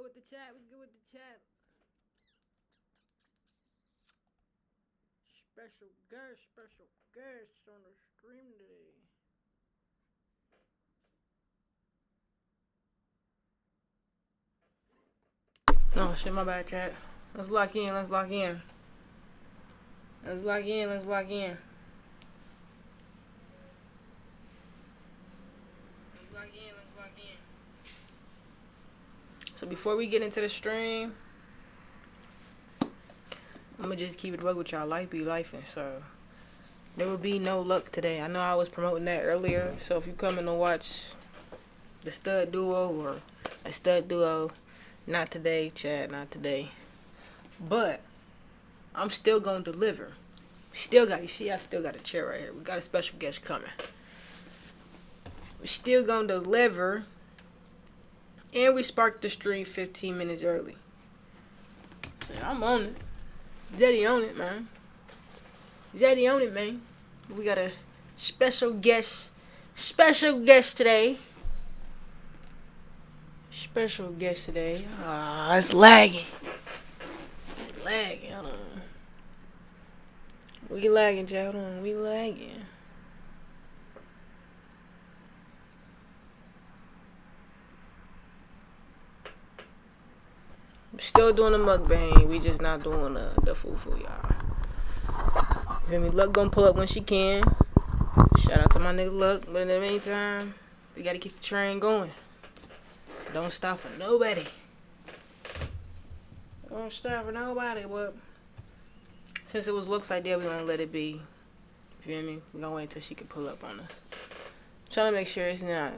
with the chat? What's good with the chat? Special guest on the stream today. Oh shit, my bad, chat. Let's lock in. Let's lock in. Let's lock in. Let's lock in. Let's lock in. Let's lock in. So before we get into the stream, I'm gonna just keep it bug with y'all. Life be lifing, so there will be no luck today. I know I was promoting that earlier, so if you coming to watch the stud duo or a stud duo, not today, Chad, not today. But I'm still gonna deliver. Still got, you see, I still got a chair right here. We got a special guest coming. We still gonna deliver, and we sparked the stream 15 minutes early. So I'm on it. Zeddy on it, man. Zeddy on it, man. We got a special guest today. Special guest today. Ah, it's lagging. It's lagging. Hold on. We lagging, Jay. Hold on. We lagging. Still doing the mukbang. We just not doing the fufu, y'all. You feel me? Luck gonna pull up when she can. Shout out to my nigga Luck. But in the meantime, we gotta keep the train going. Don't stop for nobody. Don't stop for nobody. But since it was Luck's idea, we gonna let it be. You feel me? We gonna wait until she can pull up on us. Trying to make sure it's not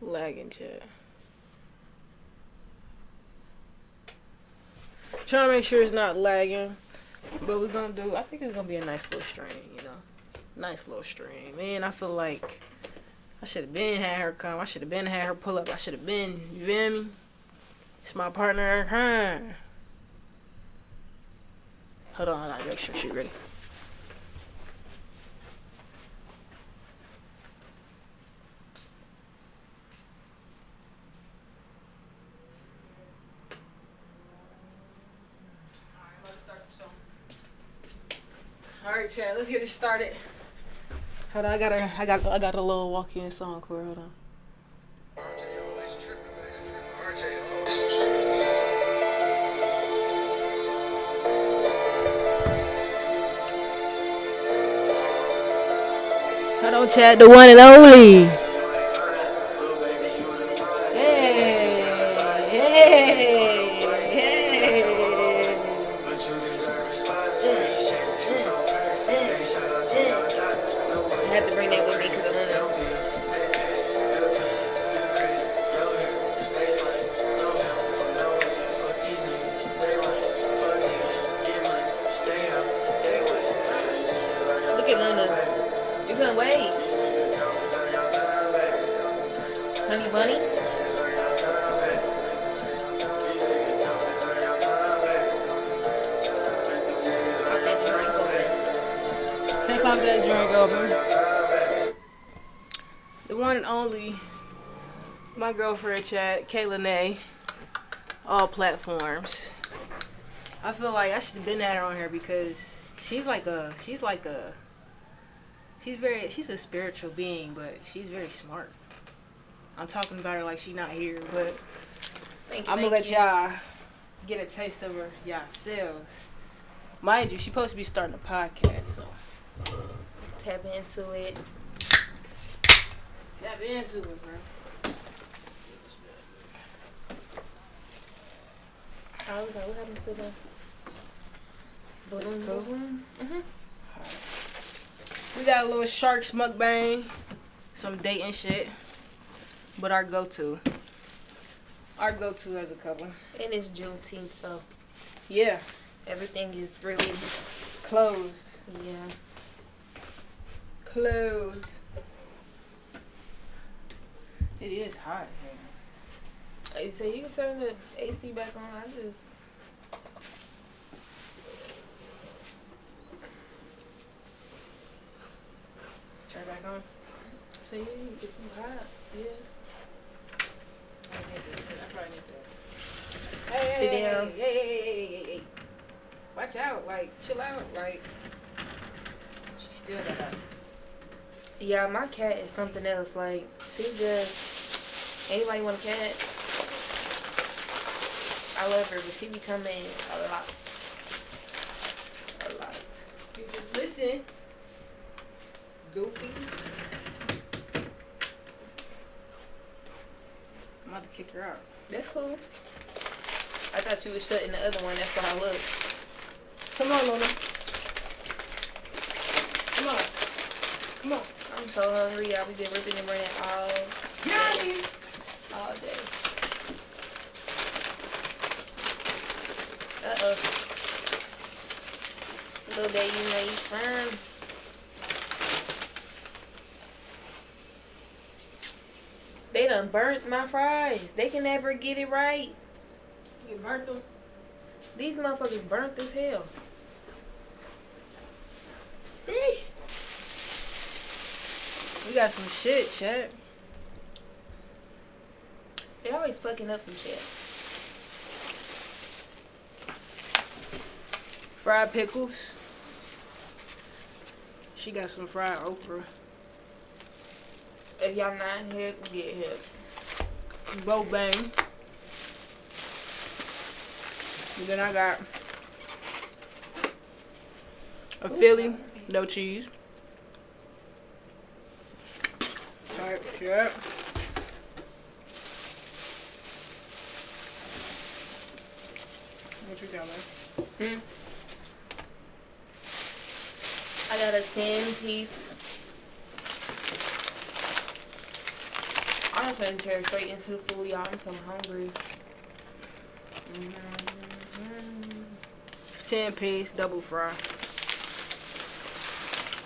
lagging, chat. Trying to make sure it's not lagging. But we're gonna do, I think it's gonna be a nice little stream, you know. Nice little stream. Man, I feel like I should have been had her come. I should have been had her pull up. I should have been, you feel me? It's my partner in crime. Hold on, I gotta make sure she's ready. Alright, chat, let's get it started. Hold on, I got a little walk-in song for her. Hold on. Hold on, chat, the one and only. I had to bring that with me because I don't know. Look at Luna. You couldn't wait. Honey bunny? Pop that drink open. The one and only, my girlfriend chat, Kayla Nay, all platforms. I feel like I should have been at her on here because she's a spiritual being, but she's very smart. I'm talking about her like she's not here, but I'm gonna let y'all get a taste of her yourselves. Mind you, she's supposed to be starting a podcast, so tap into it. Tap into it, bro. I was like, what happened to the boom? We got a little sharks mukbang, some dating shit, but our go-to as a couple. And it's Juneteenth, so yeah, everything is really closed. Yeah. Closed. It is hot here. Hey, so you can turn the AC back on. I just turn it back on. so you get too hot. Yeah. I probably need Hey, hey. Watch out. Like, chill out. Like, she still got that. Yeah, my cat is something else. Like, she just... Anybody want a cat? I love her, but she be coming a lot. A lot. You just listen. Goofy. I'm about to kick her out. That's cool. I thought you was shutting the other one. That's why I looked. Come on, Luna. Come on. Come on. I'm so hungry. Y'all. We been ripping and running all day. All day. Uh-oh. Little day you made fun. They done burnt my fries. They can never get it right. You burnt them? These motherfuckers burnt as hell. We got some shit, chat. They always fucking up some shit. Fried pickles. She got some fried okra. If y'all not here, get here. Both bang. And then I got a Philly, no cheese. Type shit. What you got, man? I got a 10-piece. I'm finna tear straight into the food, y'all. I'm so hungry. 10-piece double fry.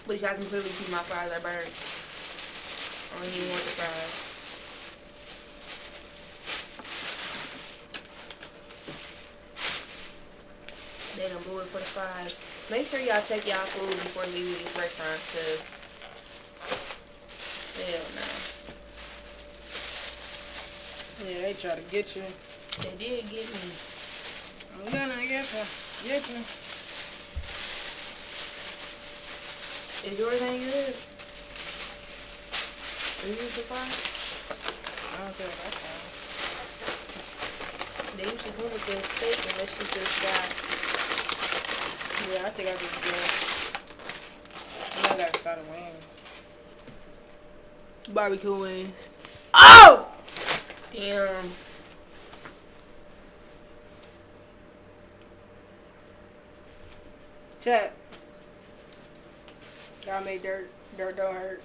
But y'all can clearly see my fries are burnt. I don't even want the fries. They done blew it for the fries. Make sure y'all check y'all food before leaving these restaurants, cause hell no. Yeah, they try to get you. They did get me. I'm gonna get you. Get you. Is yours any good? Are you the fry? I don't think I can. They usually come with the steak unless you just got. Yeah, I think I just did. I got a side of wings. Barbecue wings. Oh! Damn. Chat. Y'all made dirt. Dirt don't hurt.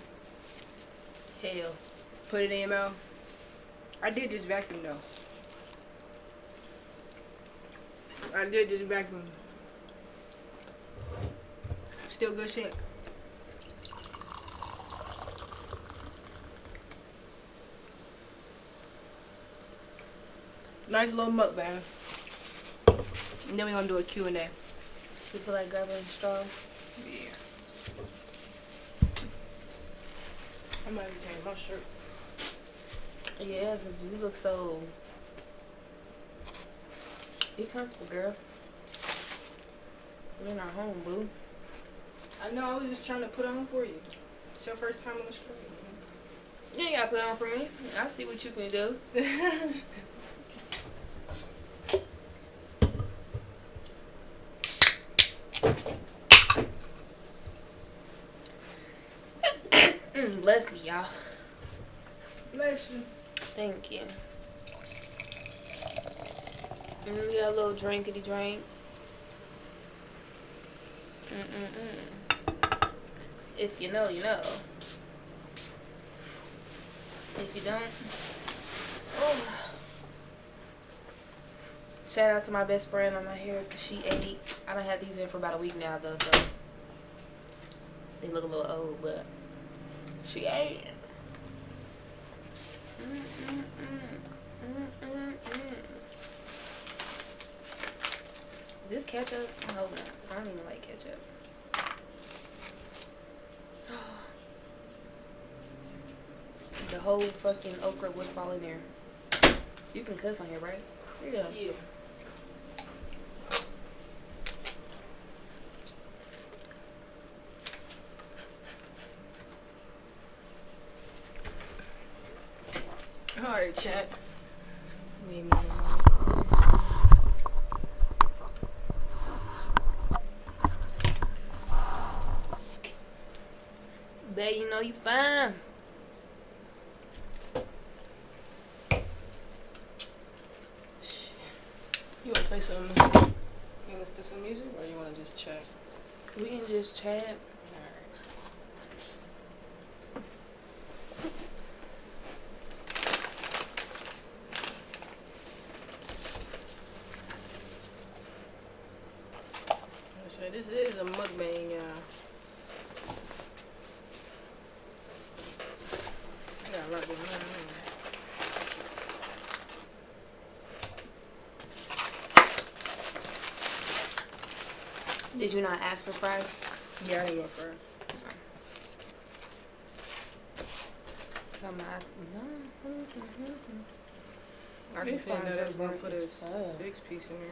Hell. Put it in your mouth. I did just vacuum though. I did just vacuum. Still good shit. Nice little mukbang. And then we're gonna do a Q&A. You feel like grabbing a straw? Yeah. I might have to change my shirt. Yeah, because you look so... Be comfortable, girl. We're in our home, boo. I know, I was just trying to put on for you. It's your first time on the street. You ain't gotta put it on for me. I see what you can do. Bless me, y'all. Bless you. Thank you. We got a little drinkity drink. If you know, you know. If you don't, oh. Shout out to my best friend on my hair because she ate. I done had these in for about a week now though, so they look a little old, but she ate. This ketchup? I hope not. I don't even like ketchup. The whole fucking okra would fall in there. You can cuss on here, right? Yeah. Yeah. Alright, chat. Bet you know you fine. You wanna play some? You wanna listen to some music, or you wanna just chat? We can just chat. Alright. So this is a mukbang, y'all. I got a lot going on. Did you not ask for fries? Yeah, I didn't go first. I just didn't know they was gonna put a 6-piece in there.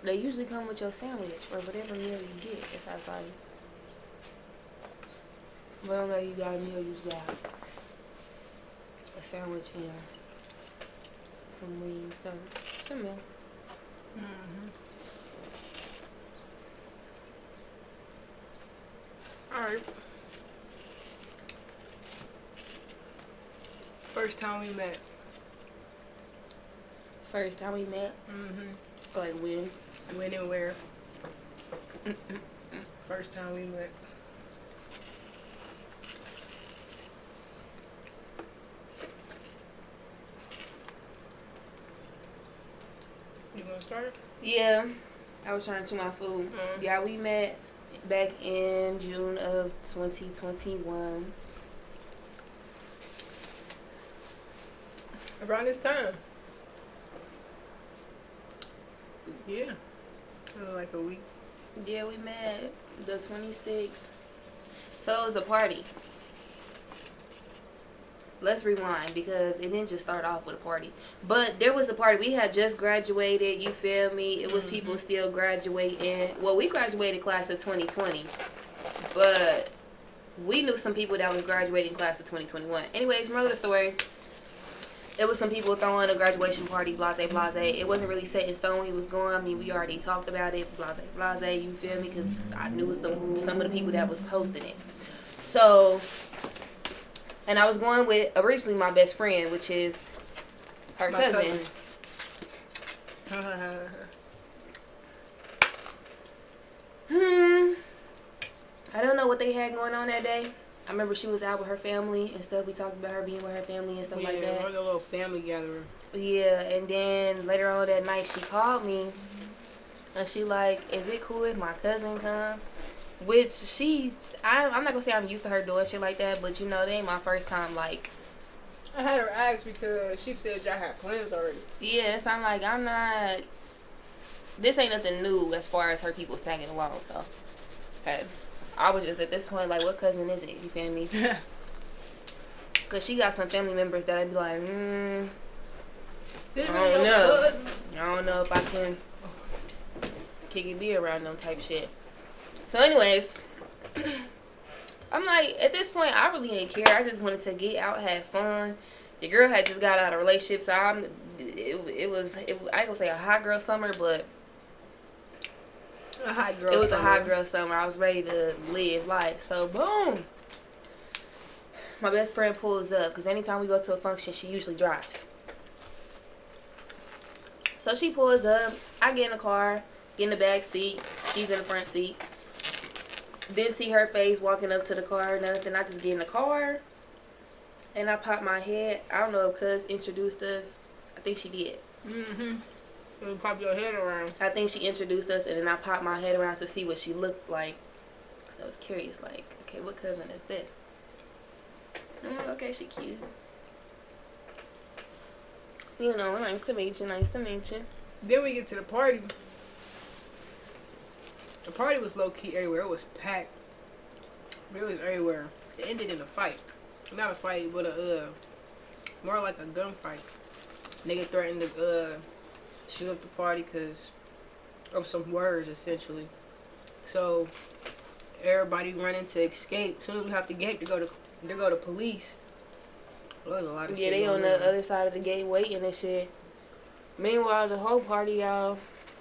They usually come with your sandwich or whatever meal you get. That's how it's like. Whenever you got a meal, you just got a sandwich and some wings, some meal. Alright. First time we met. First time we met? Like when? When and where? First time we met. You gonna start? Yeah. I was trying to chew my food. Yeah, we met back in June of 2021. Around this time. Yeah. Like a week. Yeah, we met the 26th. So it was a party. Let's rewind because it didn't just start off with a party. But there was a party. We had just graduated, you feel me? It was people still graduating. Well, we graduated class of 2020. But we knew some people that was graduating class of 2021. Anyways, moral of the story. There was some people throwing a graduation party, blase, blase. It wasn't really set in stone. We was going. I mean, we already talked about it, blase, blase. You feel me? Because I knew some of the people that was hosting it. So, and I was going with originally my best friend, which is her cousin. I don't know what they had going on that day. I remember she was out with her family and stuff. We talked about her being with her family and stuff like that. Yeah, like a little family gathering. Yeah, and then later on that night she called me and she like, is it cool if my cousin come? Which I'm not gonna say I'm used to her doing shit like that, but you know, they ain't my first time like. I had her ask because she said y'all had plans already. Yeah, so I'm like, I'm not. This ain't nothing new as far as her people tagging along, so. Okay. I was just at this point like, what cousin is it? You feel me? Cause she got some family members that I'd be like, I don't know. I don't know if I can kick it be around them type shit. So anyways, I'm like, at this point, I really ain't care. I just wanted to get out, have fun. The girl had just got out of a relationship, so I ain't gonna say a hot girl summer, but a hot girl. It was summer. a hot girl summer. I was ready to live life. So boom, my best friend pulls up because anytime we go to a function, she usually drives. So she pulls up. I get in the car, get in the back seat. She's in the front seat. Didn't see her face walking up to the car or nothing. I just get in the car and I pop my head. I don't know if Cuz introduced us. I think she did. You pop your head around. I think she introduced us, and then I popped my head around to see what she looked like. Cause I was curious, like, okay, what cousin is this? I'm like, okay, she cute. You know, nice to meet you, nice to meet you. Then we get to the party. The party was low key everywhere. It was packed. It was everywhere. It ended in a fight. Not a fight, but more like a gunfight. Nigga threatened to shoot up the party because of some words, essentially. So everybody running to escape. As soon as we have the gate to go to police, There was a lot of Yeah, shit they going on the other side of the gate waiting and shit. Meanwhile, the whole party, y'all,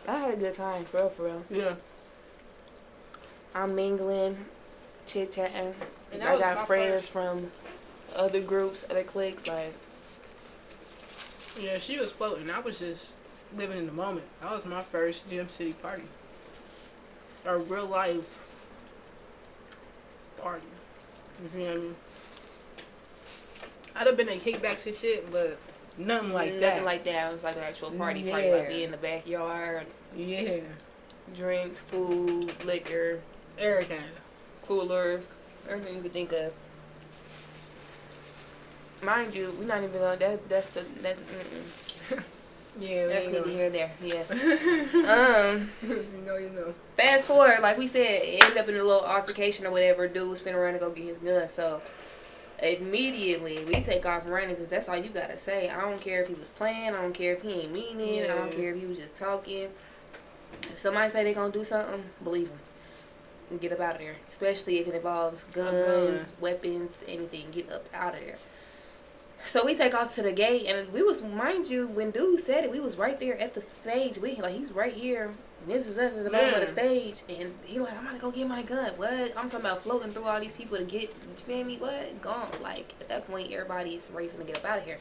I had a good time, for real, for real. Yeah. I'm mingling, chit-chatting. And I got friends from other groups, other cliques, like... Yeah, she was floating. I was just living in the moment. That was my first Gym City party. A real life party. You feel me? I'd have been at kickbacks and shit, but nothing like that. Nothing like that. It was like an actual party, Yeah. like be in the backyard. Yeah. Drinks, food, liquor, Everything. coolers, everything you could think of. Mind you, we're not even on that. That's the that. Yeah, That's we neither know. here or there. Yeah. You know. Fast forward, like we said, it ended up in a little altercation or whatever. Dude was finna run to go get his gun, so immediately we take off running because that's all you gotta say. I don't care if he was playing. I don't care if he ain't meaning. Yeah. I don't care if he was just talking. If somebody say they gonna do something, believe them. And get up out of there. Especially if it involves guns, weapons, anything. Get up out of there. So we take off to the gate, and we was, mind you, when dude said it, we was right there at the stage. He's right here. And this is us at the bottom of the stage, and he like, I'm gonna go get my gun. What? I'm talking about floating through all these people to get. You feel me? What? Gone. Like at that point, everybody's racing to get up out of here.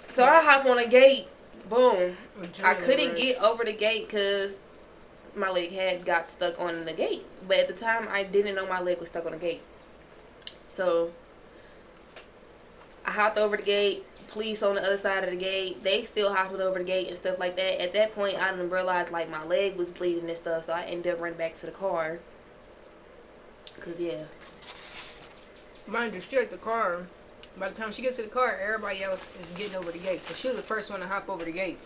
So I hop on a gate. Boom. I couldn't get over the gate because my leg had got stuck on the gate. But at the time, I didn't know my leg was stuck on the gate. So I hopped over the gate. Police on the other side of the gate. They still hopping over the gate and stuff like that. At that point, I didn't realize like my leg was bleeding and stuff. So I ended up running back to the car. Cause yeah. Mind you, she at the car. By the time she gets to the car, everybody else is getting over the gate. So she was the first one to hop over the gate.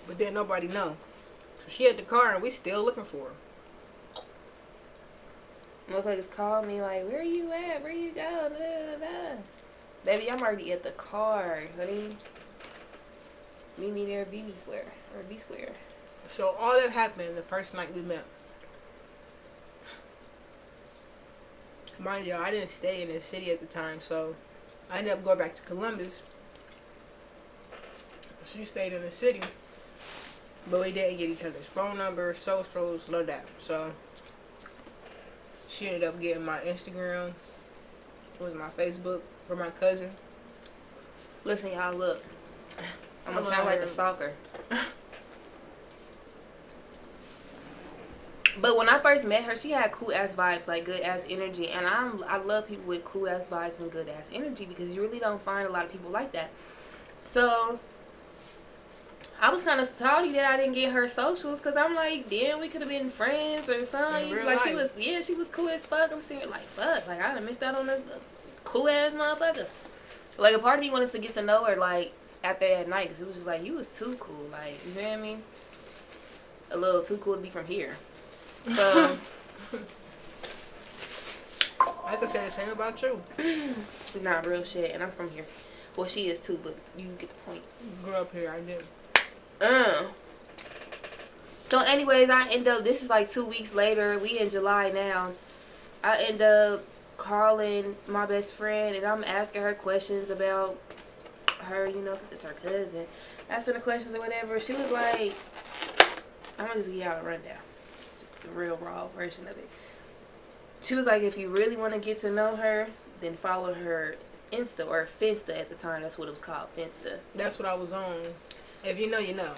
But then nobody know. So she at the car and we still looking for her. Motherfuckers called me like, where you at? Where you go? Da, da, da. Baby, I'm already at the car, honey. Meet me there, B Square. Or B Square. So all that happened the first night we met. Mind you, I didn't stay in the city at the time, so I ended up going back to Columbus. She stayed in the city, but we didn't get each other's phone numbers, socials, none of that. So she ended up getting my Instagram, with my Facebook, for my cousin. Listen, y'all, look. I'm gonna sound like a stalker. But when I first met her, she had cool ass vibes, like good ass energy, and I love people with cool ass vibes and good ass energy because you really don't find a lot of people like that. So I was kind of salty that I didn't get her socials because I'm like, damn, we could have been friends or something. Like life. she was cool as fuck. I'm sitting here like, fuck, like I done missed out on a cool ass motherfucker. Like a part of me wanted to get to know her like after that night because it was just like you was too cool, like you feel me? A little too cool to be from here. So I have to say the same about you. nah, real shit, and I'm from here. Well, she is too, but you get the point. Grew up here, I did. So anyways, I end up, this is like 2 weeks later, we in July now. I end up calling my best friend and I'm asking her questions about her, you know, because it's her cousin. Asking her questions or whatever. She was like, I'm going to just give y'all a rundown. Just the real raw version of it. She was like, if you really want to get to know her, then follow her Insta or Finsta at the time. That's what it was called, Finsta. That's what I was on. If you know, you know.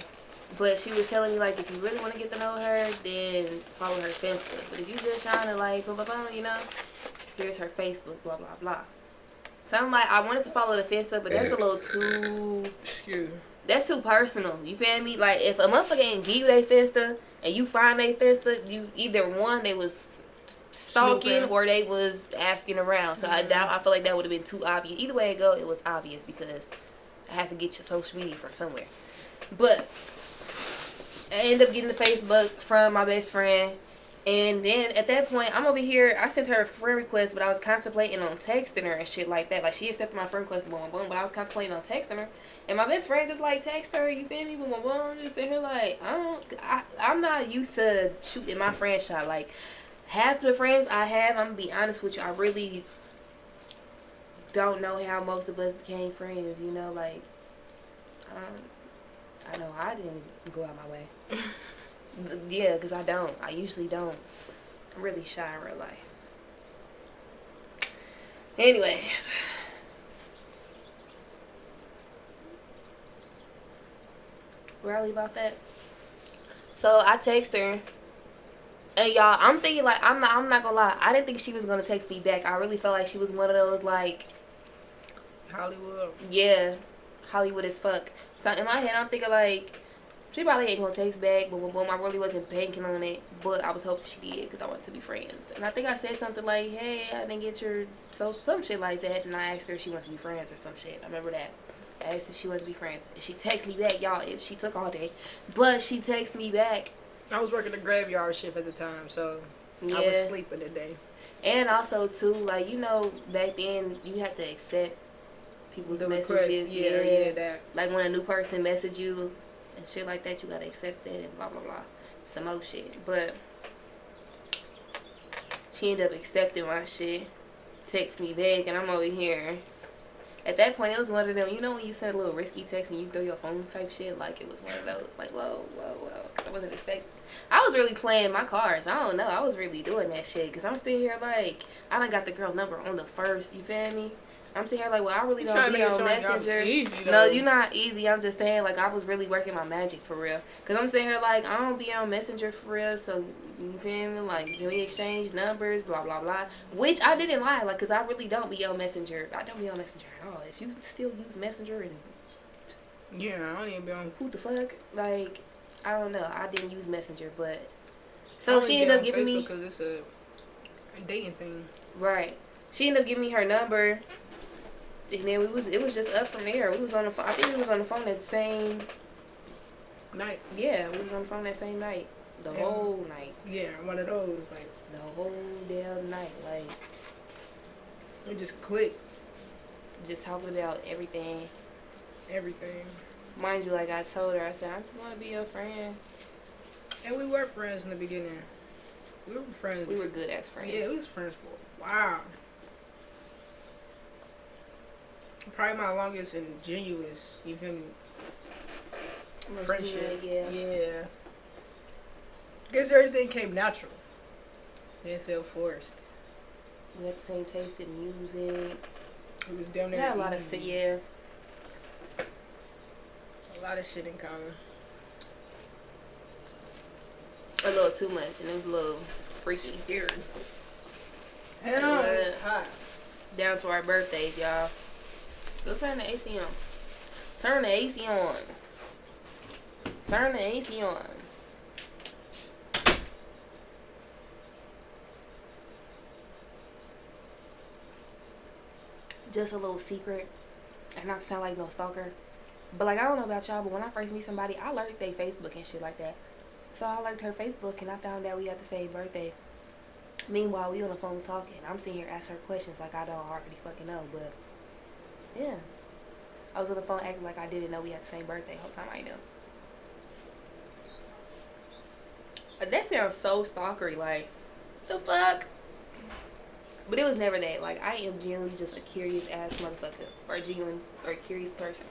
But she was telling me, like, if you really want to get to know her, then follow her Finsta. But if you just trying to, like, blah, blah, blah, you know, here's her Facebook, blah, blah, blah. So I'm like, I wanted to follow the Finsta, but that's a little too... That's too personal. You feel me? Like, if a motherfucker ain't give you their Finsta, and you find their Finsta, you either one, they was stalking, Snooping. or they was asking around. So I feel like that would have been too obvious. Either way it go, it was obvious because I had to get your social media from somewhere. But I ended up getting the Facebook from my best friend. And then at that point, I'm over here. I sent her a friend request, but I was contemplating on texting her and shit like that. Like, she accepted my friend request, boom, boom, but I was contemplating on texting her. And my best friend just, like, text her, you feel me, boom, boom, boom. Just sitting here like, I'm not used to shooting my friend shot. Like, half the friends I have, I'm going to be honest with you, I really don't know how most of us became friends. You know, like I know I didn't go out my way. Yeah, because I don't. I usually don't. I'm really shy in real life. Anyways. Where I leave off at? So I text her. And y'all, I'm thinking like I'm not gonna lie. I didn't think she was gonna text me back. I really felt like she was one of those like Hollywood. yeah, Hollywood as fuck. So in my head I'm thinking like she probably ain't gonna text back, but boom, I really wasn't banking on it. But I was hoping she did because I wanted to be friends. And I think I said something like, "Hey, I didn't get your some shit like that." And I asked her if she wants to be friends or some shit. I remember that. I asked if she wants to be friends. And she texted me back, y'all. She took all day, but she texted me back. I was working the graveyard shift at the time, so Yeah. I was sleeping today. And also too, like back then you had to accept people's The messages. request, yeah, that. Like when a new person message you and shit like that, you gotta accept that and blah blah blah, some old shit. But she ended up accepting my shit, text me back, and I'm over here. At that point, it was one of them, when you send a little risky text and you throw your phone type shit, like it was one of those, like whoa, because I wasn't expecting. I was really playing my cards. I don't know. I was really doing that shit because I'm sitting here like I done got the girl number on the first. You feel me? I'm sitting here like, well, I really don't be on Messenger. Easy, no, you're not easy. I'm just saying like I was really working my magic for real. Cause I'm sitting here like I don't be on Messenger for real. So you feel me? Like can we exchange numbers? Blah blah blah. Which I didn't lie. Like cause I really don't be on Messenger. I don't be on Messenger at all. If you still use Messenger and yeah, I don't even be on. Who the fuck? Like I don't know. I didn't use Messenger, but so she ended up giving me because it's a dating thing. Right. She ended up giving me her number. And then it was just up from there. We was on the phone. I think we was on the phone that same night. Yeah, we was on the phone that same night. The whole night. Yeah, one of those like the whole damn night. Like it just clicked. Just talking about everything. Everything. Mind you, like I told her, I said I just want to be your friend. And we were friends in the beginning. We were friends. We were good as friends. Yeah, we was friends for a while. Probably my longest and genuinest, you feel me? Friendship. Yeah. Guess everything came natural. It didn't feel forced. We had the same taste in music. It was down there. We had a lot of A lot of shit in common. A little too much, and it was a little freaky. Scary. Hell, it's hot. Down to our birthdays, y'all. Go turn the AC on. Turn the AC on. Turn the AC on. Just a little secret, and not sound like no stalker, but like I don't know about y'all, but when I first meet somebody, I lurked their Facebook and shit like that. So I liked her Facebook, and I found out we had the same birthday. Meanwhile, we on the phone talking. I'm sitting here asking her questions like I don't already fucking know, but yeah. I was on the phone acting like I didn't know we had the same birthday. The whole time I knew. That sounds so stalkery, like, the fuck? But it was never that. Like, I am genuinely just a curious ass motherfucker. Or a curious person.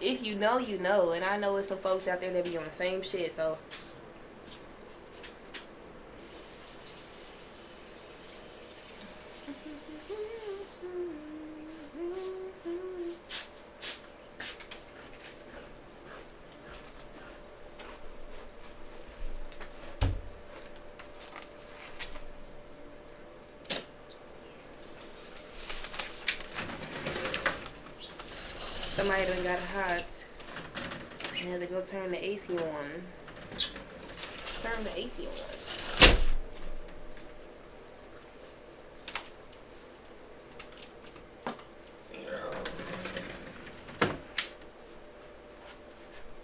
If you know, you know. And I know there's some folks out there that be on the same shit, so. Somebody done got hot. And had to go turn the AC on. Turn the AC on.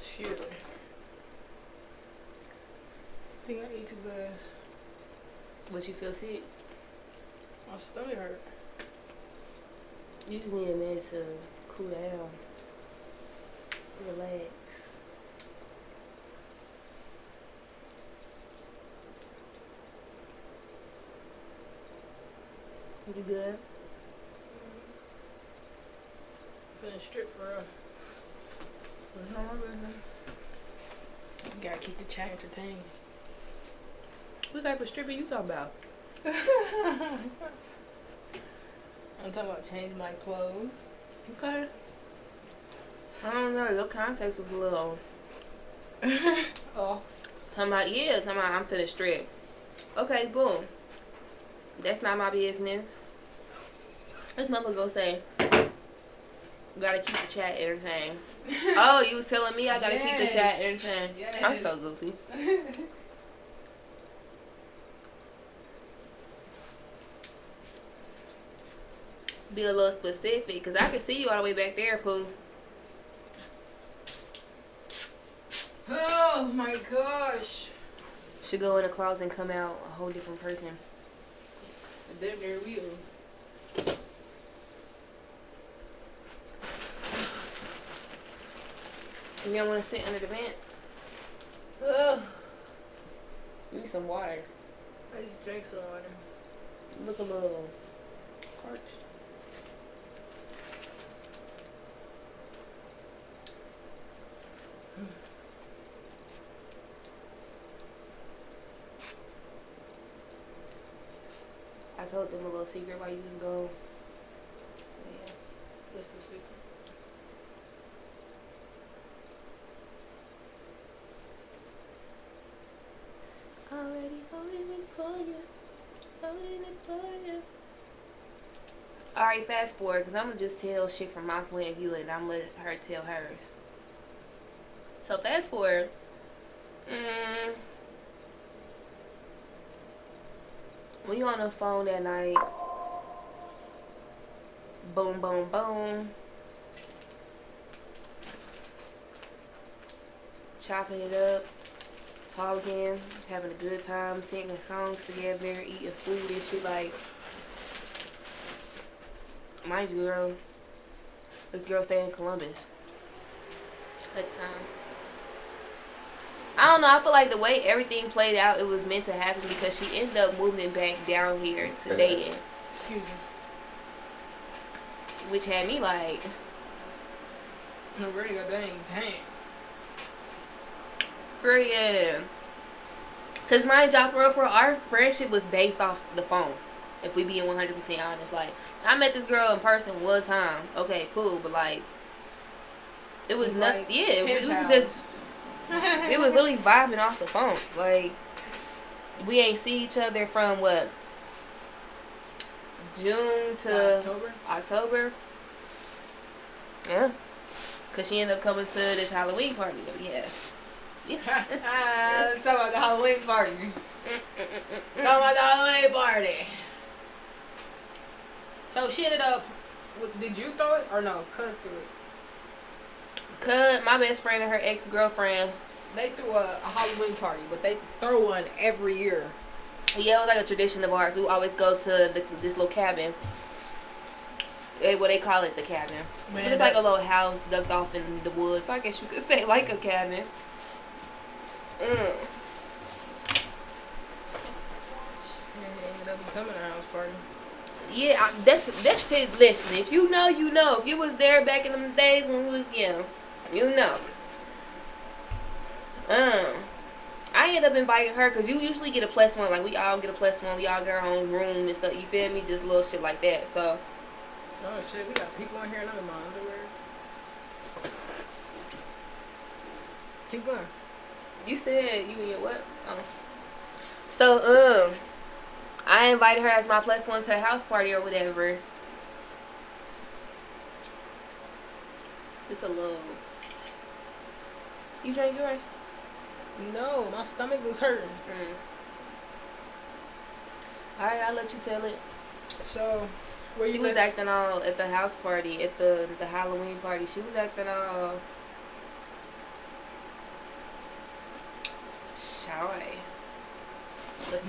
Shit. I think I ate too fast. But you feel sick? My stomach hurt. You just need a minute to cool down. Relax. You good? Finna strip for real. You gotta keep the chat entertained. What type of stripping you talking about? I'm talking about changing my clothes. Okay. I don't know. Your context was a little. Oh. Talking about I'm finna strip. Okay, boom. That's not my business. This mother gonna say, gotta keep the chat entertained. Oh, you was telling me I gotta keep the chat entertained. Yes. I'm so goofy. Be a little specific, because I can see you all the way back there, Pooh. Oh my gosh. Should go in the closet and come out a whole different person. Damn near we You don't want to sit under the vent? Ugh. You need some water. I just drank some water. You look a little parched. I told them a little secret while you was gone. Yeah. What's the secret? Already holding it for you. Holding it for you. Alright, fast forward, because I'm going to just tell shit from my point of view and I'm going to let her tell hers. So, fast forward. When you on the phone that night, boom, boom, boom, chopping it up, talking, having a good time, singing songs together, eating food and shit. Like, mind you, girl, this girl stayed in Columbus at the time. I don't know, I feel like the way everything played out, it was meant to happen because she ended up moving back down here to Dayton. Excuse me. Which had me like... I'm ready to go dang. Friggin'. Because mind y'all, for our friendship was based off the phone. If we being 100% honest. Like, I met this girl in person one time. Okay, cool. But like, it was nothing. Like, yeah, it was just... It was literally vibing off the phone. Like, we ain't see each other from what? June to October. Yeah. Because she ended up coming to this Halloween party that we had. Yeah. Talking about the Halloween party. Talking about the Halloween party. So she ended up... Did you throw it? Or no? Cuz threw it. Cuz my best friend and her ex-girlfriend, they threw a Halloween party, but they throw one every year. Yeah, it was like a tradition of ours. We would always go to this little cabin. What they call it, the cabin. Man, it's like a little house ducked off in the woods. I guess you could say like a cabin. Ended up becoming a house party. Yeah, that's it. Listen, if you know, you know. If you was there back in them days when we was young, you know. I ended up inviting her because you usually get a +1. Like, we all get a +1. We all get our own room and stuff. You feel me? Just little shit like that. So. Oh shit, we got people in here and I'm in my underwear. Keep going. You said you and your what? Oh. So, I invited her as my +1 to the house party or whatever. It's a little. You drank yours? No, my stomach was hurting. Alright, I'll let you tell it. So, she was acting all at the house party, at the Halloween party. She was acting all shy.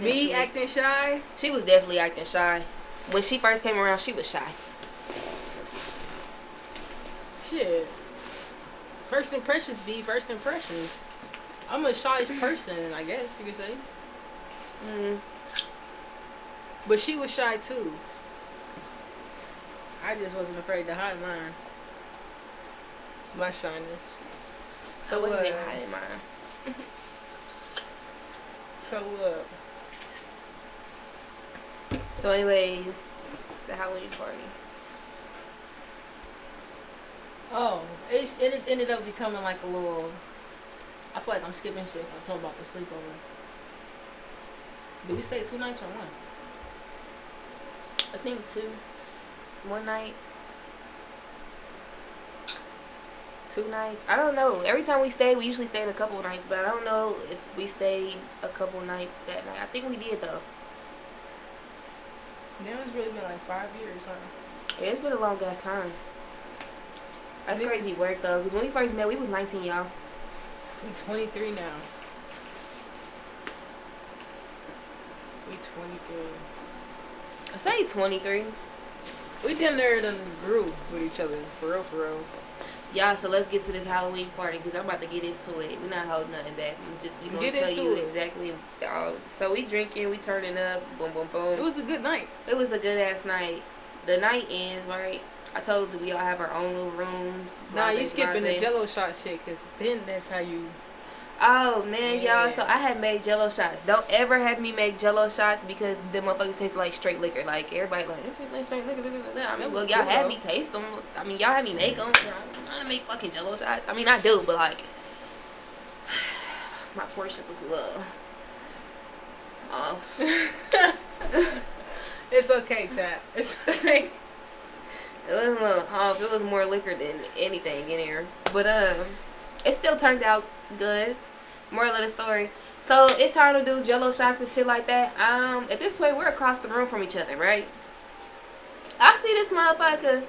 Me acting shy? She was definitely acting shy. When she first came around, she was shy. Shit. First impressions be first impressions. I'm a shy person, I guess you could say. But she was shy too. I just wasn't afraid to hide mine. My shyness. So I wasn't hiding mine. So anyways, the Halloween party. Oh, it ended up becoming like a little. I feel like I'm skipping shit. I'm talking about the sleepover. Did we stay 2 nights or one? I think 2. One night. 2 nights. I don't know. Every time we stayed, we usually stayed a couple nights, but I don't know if we stayed a couple nights that night. I think we did though. Yeah, it's really been like 5 years, huh? Yeah, it's been a long ass time. That's crazy work though, because when we first met, we was 19, y'all. We 23 now. We 23. I say 23. We damn near done grew with each other. For real, for real. Y'all, so let's get to this Halloween party because I'm about to get into it. We're not holding nothing back. We gonna tell you exactly. So we drinking, we turning up, boom, boom, boom. It was a good night. It was a good ass night. The night ends, right? I told you we all have our own little rooms. Nah, you skipping the Jello shot shit because then that's how you. Oh man, y'all! So I had made Jello shots. Don't ever have me make Jello shots because the motherfuckers taste like straight liquor. Like everybody like this tastes like straight liquor. I mean, well, y'all had me taste them. I mean, y'all had me make them. I'm trying to make fucking Jello shots. I mean, I do, but like my portions was low. Oh, it's okay, chat. It's okay. It was a little off. It was more liquor than anything in here, but it still turned out good. Moral of the story. So it's time to do Jello shots and shit like that. At this point, we're across the room from each other, right? I see this motherfucker.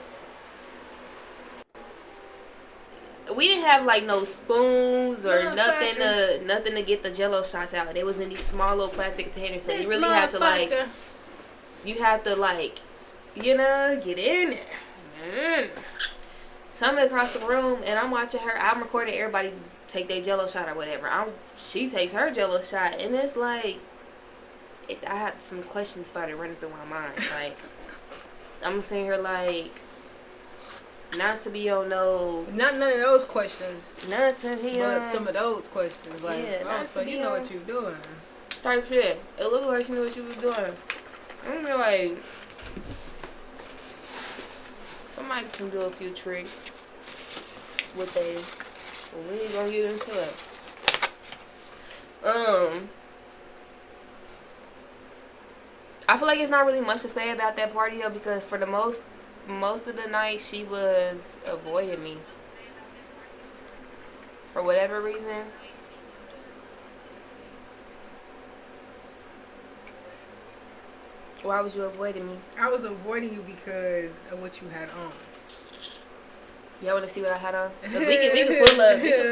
We didn't have like no spoons or nothing to get the Jello shots out. It was in these small little plastic containers, so you really have to like, you know, get in there. So I'm across the room and I'm watching her. I'm recording everybody take their Jello shot or whatever. She takes her Jello shot and it's like, I had some questions started running through my mind. Like, I'm sitting here like, not to be on no. Not none of those questions. Not to be but some of those questions. Like, yeah, oh, so you know what you're doing. Type shit. It looked like she knew what she was doing. I'm like, somebody can do a few tricks with they. Well, we ain't gonna get into it. I feel like it's not really much to say about that party though, because for the most of the night she was avoiding me for whatever reason. Why was you avoiding me? I was avoiding you because of what you had on. Y'all want to see what I had on? 'Cause we can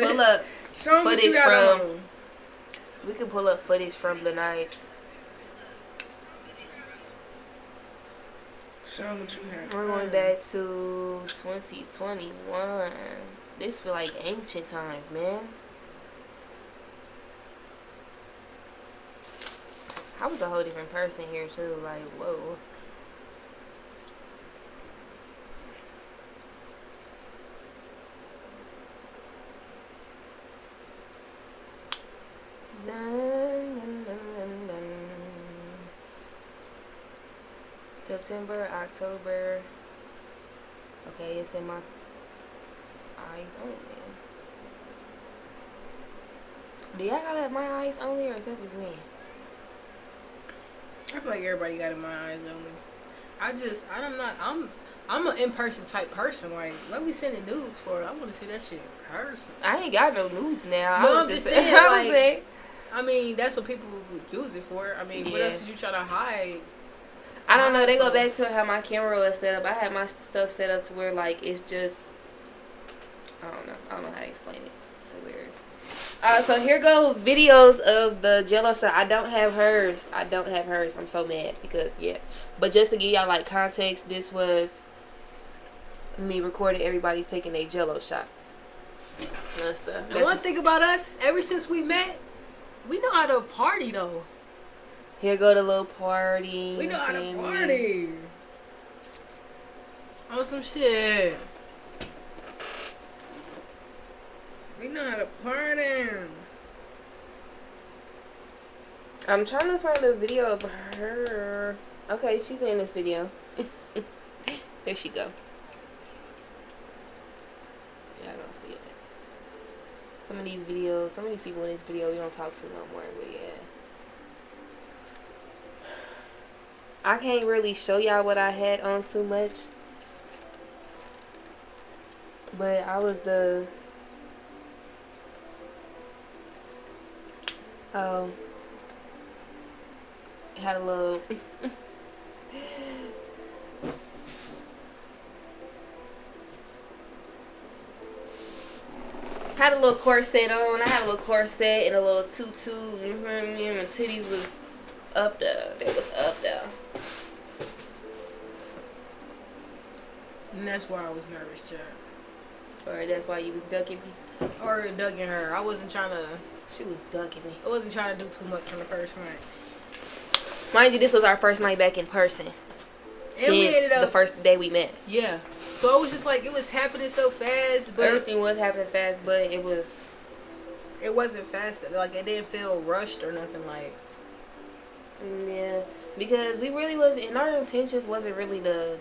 pull up footage from. We can pull up footage from the night. Show them what you had. We're going back to 2021. This feel like ancient times, man. I was a whole different person here too. Like, whoa. September, October. Okay, it's in my eyes only. Do y'all got my eyes only, or is that just me? I feel like everybody got in my eyes only. I'm an in-person type person. Like, what we sending nudes for? I want to see that shit in person. I ain't got no nudes now. No, I'm just saying. Like, I mean, that's what people would use it for. I mean, what else did you try to hide? I don't know. They go back to how my camera was set up. I had my stuff set up to where, like, it's just, I don't know. I don't know how to explain it. It's so weird. So here go videos of the Jello shot. I don't have hers. I'm so mad because, yeah. But just to give y'all, like, context, this was me recording everybody taking a Jello shot. And stuff. The one thing about us, ever since we met, we know how to party, though. Here go the little party. We know how to party. On some shit. We know how to party. I'm trying to find a video of her. Okay, she's in this video. There she go. Yeah, I gonna see it. Some of these videos, some of these people in this video, we don't talk to no more. But yeah, I can't really show y'all what I had on too much. But I was the had a little had a little corset on. I had a little corset and a little tutu. You know what I mean? My titties was up there. They was up there. And that's why I was nervous, Chad. Or that's why you was ducking me. Or ducking her. I wasn't trying to. She was ducking me. I wasn't trying to do too much on the first night. Mind you, this was our first night back in person. And we ended up the first day we met. Yeah. So it was just like it was happening so fast, but Everything was happening fast, but it wasn't fast. Like it didn't feel rushed or nothing. Like yeah, because we really was, and our intentions wasn't really to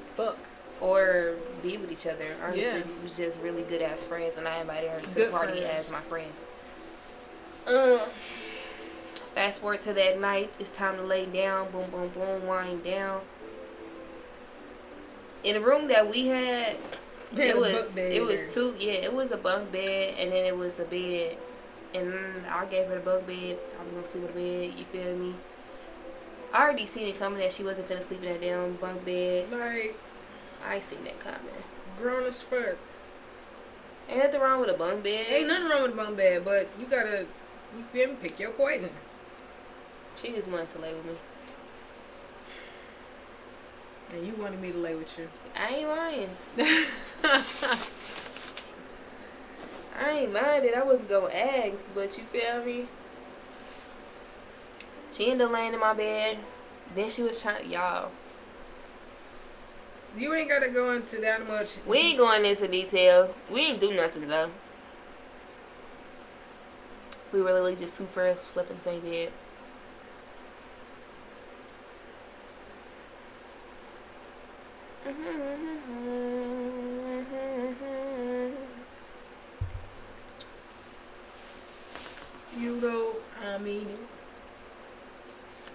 fuck or be with each other. Honestly, Yeah. we was just really good as friends, and I invited her to the Good party friends. as my friend. Fast forward to that night. It's time to lay down. Boom, boom, boom. Wind down. In the room that we had, it was two. Yeah, it was a bunk bed, and then it was a bed, and I gave her the bunk bed. I was gonna sleep in the bed. You feel me? I already seen it coming that she wasn't gonna sleep in that damn bunk bed. like I seen that coming. grown as fuck. Ain't nothing wrong with a bunk bed. Ain't nothing wrong with a bunk bed, but you gotta pick your poison. She just wanted to lay with me. And you wanted me to lay with you. I ain't lying. I ain't minded. I wasn't gonna ask, but you feel me? She ended up laying in my bed. Then she was trying, y'all. You ain't gotta go into that much. We ain't going into detail. We ain't do nothing though. We were literally just two friends who slept in the same bed. You know, I mean,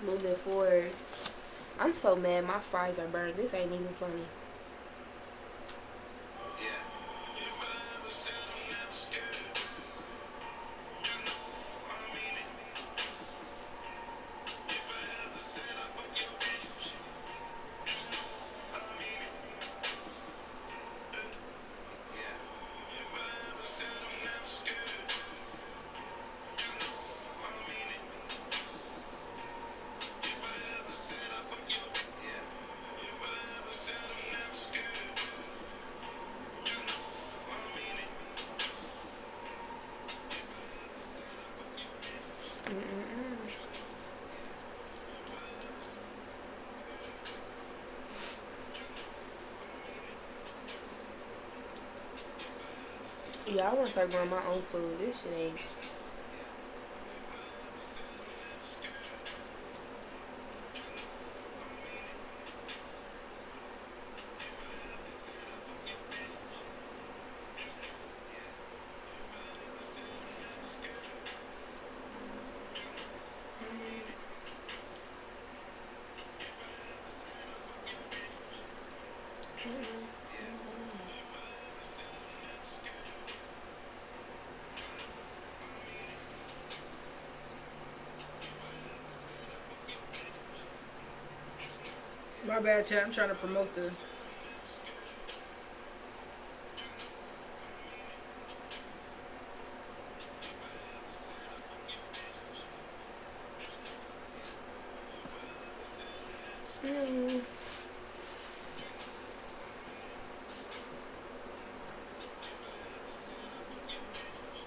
Moving forward. I'm so mad my fries are burned. This ain't even funny. Yeah, I want to start growing my own food. This shit ain't. my bad, chat. I'm trying to promote the.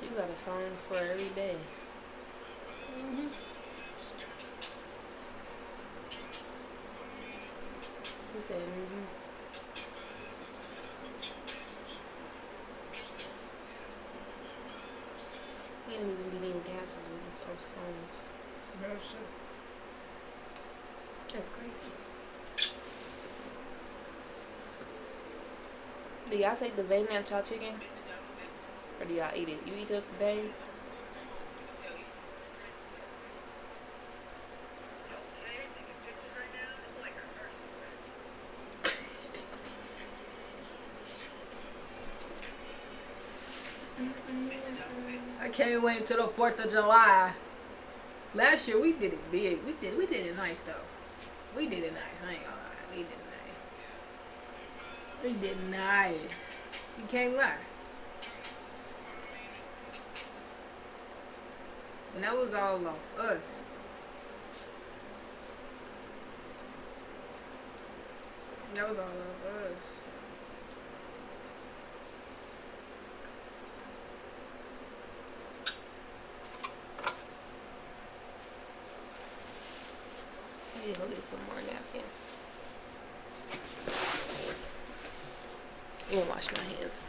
You got a song for every day. Who said sure. That's crazy. Do y'all take the vein out y'all chicken? Or do y'all eat it? You eat the vein? I can't wait until the 4th of July. Last year we did it big. We did it nice though. We did it nice. I ain't gonna lie. We did it nice. We did it nice. You can't lie. And that was all off us. That was all off us. I need to go get some more napkins. And wash my hands.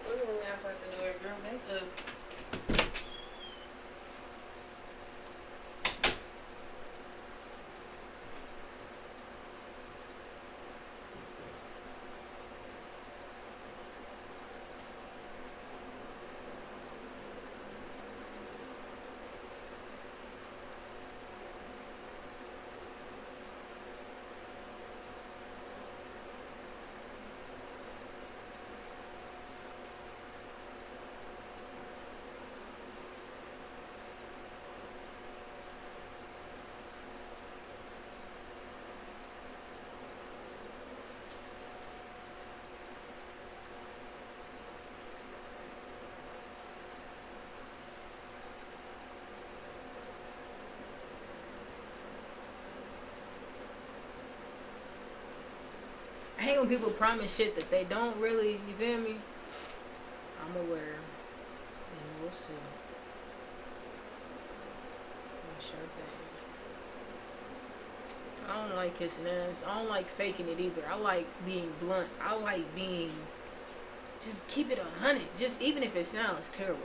Look at me outside the door, girl. Make up. I hate when people promise shit that they don't really, you feel me? I'm aware. And we'll see. I'm sure thing. I don't like kissing ass. I don't like faking it either. I like being blunt. I like being, just keep it 100. Just even if it sounds terrible.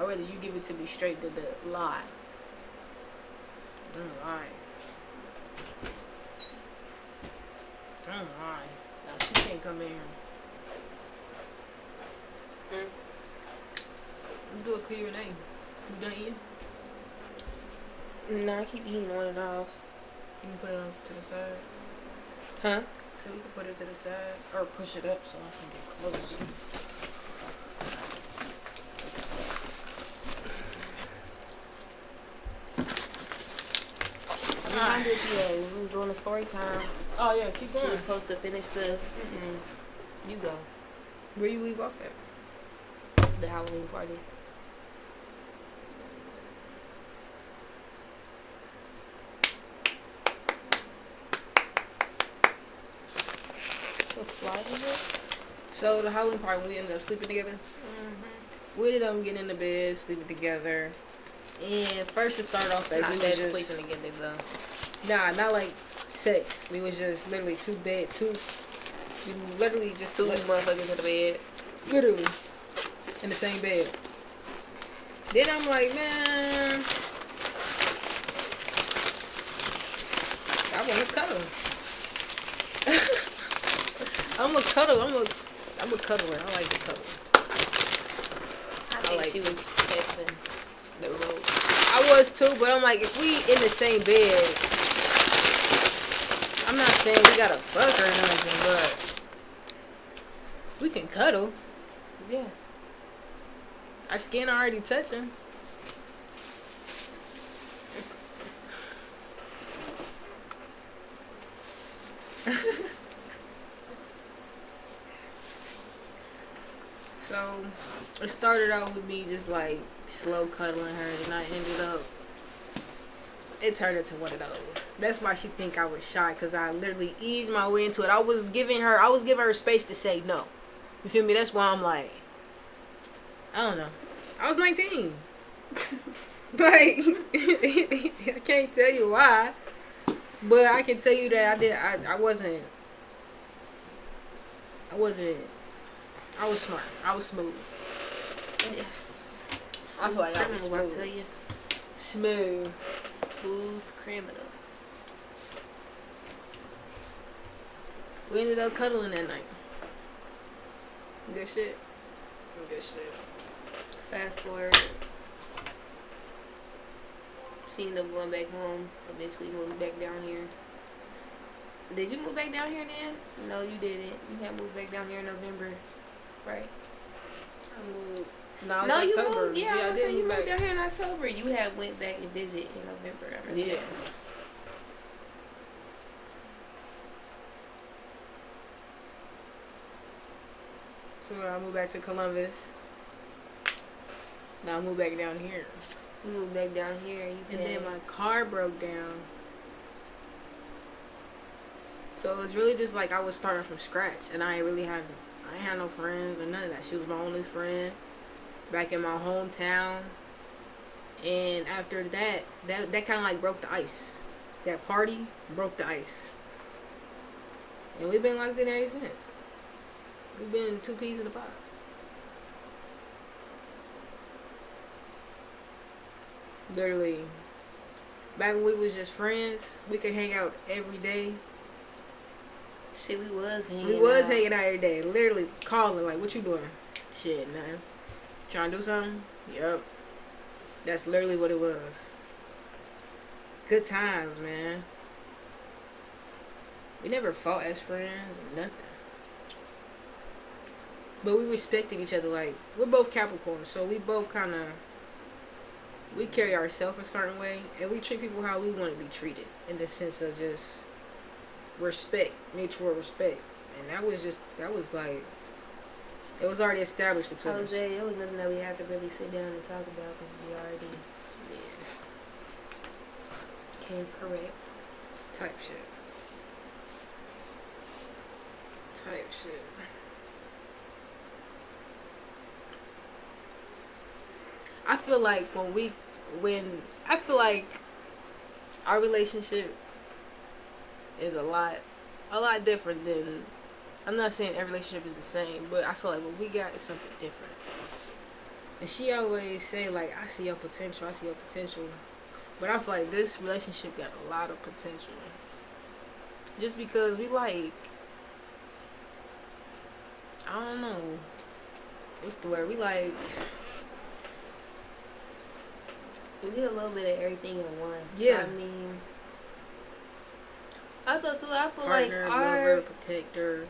I'd rather you give it to me straight than the lie. Don't lie. Don't lie. Now, she can't come in here. You do a clear name. You done eating? No, I keep eating on and off. You can put it on to the side. Huh? So we can put it to the side. Or push it up so I can get close. I did we was doing a story time. Oh yeah, keep She going. was supposed to finish the. You go. Where you leave off at? The Halloween party. What's sliding it? So the Halloween party when we ended up sleeping together. We ended up getting in the bed, sleeping together. And first it started off as Not we that was just sleeping together though. nah, not like sex. We was just literally we literally just Two motherfuckers in the bed. literally in the same bed. Then I'm like, man, I wanna cuddle. I'm a cuddler. I like to cuddle. I think like she was testing the rope. I was too, but I'm like, if we in the same bed, I'm not saying we gotta fuck or nothing, but we can cuddle. Yeah. Our skin already touching. So it started out with me just like slow cuddling her, and I ended up. It turned into one of those. That's why she think I was shy, cause I literally eased my way into it. I was giving her space to say no. You feel me? That's why I'm like, I don't know. I was 19. Like, I can't tell you why, but I can tell you that I was smart. I was smooth. I feel like I was criminal, I tell you. smooth. Smooth criminal. We ended up cuddling that night. Good shit. Good shit. Fast forward. She ended up going back home. Eventually moved back down here. Did you move back down here then? No, you didn't. You had moved back down here in November, right? I moved. No, it was No, you October. moved. Yeah, I I was did saying you move moved back. down here in October. You had went back and visit in November. I remember. Yeah. So I moved back to Columbus. Now I moved back down here. You moved back down here. And then my car broke down. So it was really just like I was starting from scratch, and I ain't had no friends or none of that. She was my only friend back in my hometown. And after that kind of like broke the ice. That party broke the ice. And we've been locked in ever since. We've been two peas in a pod. Literally. Back when we was just friends, we could hang out every day. Shit, we was hanging out every day. Literally calling, like, what you doing? Shit, nothing. Trying to do something? Yup. That's literally what it was. Good times, man. We never fought as friends or nothing. But we respected each other. Like, we're both Capricorn, so we both kind of, we carry ourselves a certain way, and we treat people how we want to be treated, in the sense of just respect, mutual respect. And that was like, it was already established between us. It was nothing that we had to really sit down and talk about, because we already came correct. Type shit. I feel like I feel like our relationship is a lot different than, I'm not saying every relationship is the same, but I feel like what we got is something different. And she always say, like, I see your potential. But I feel like this relationship got a lot of potential. Just because we like, I don't know, what's the word? We like, we did a little bit of everything in one. Yeah. So, I mean, also too, I feel partner, like our lover, protector,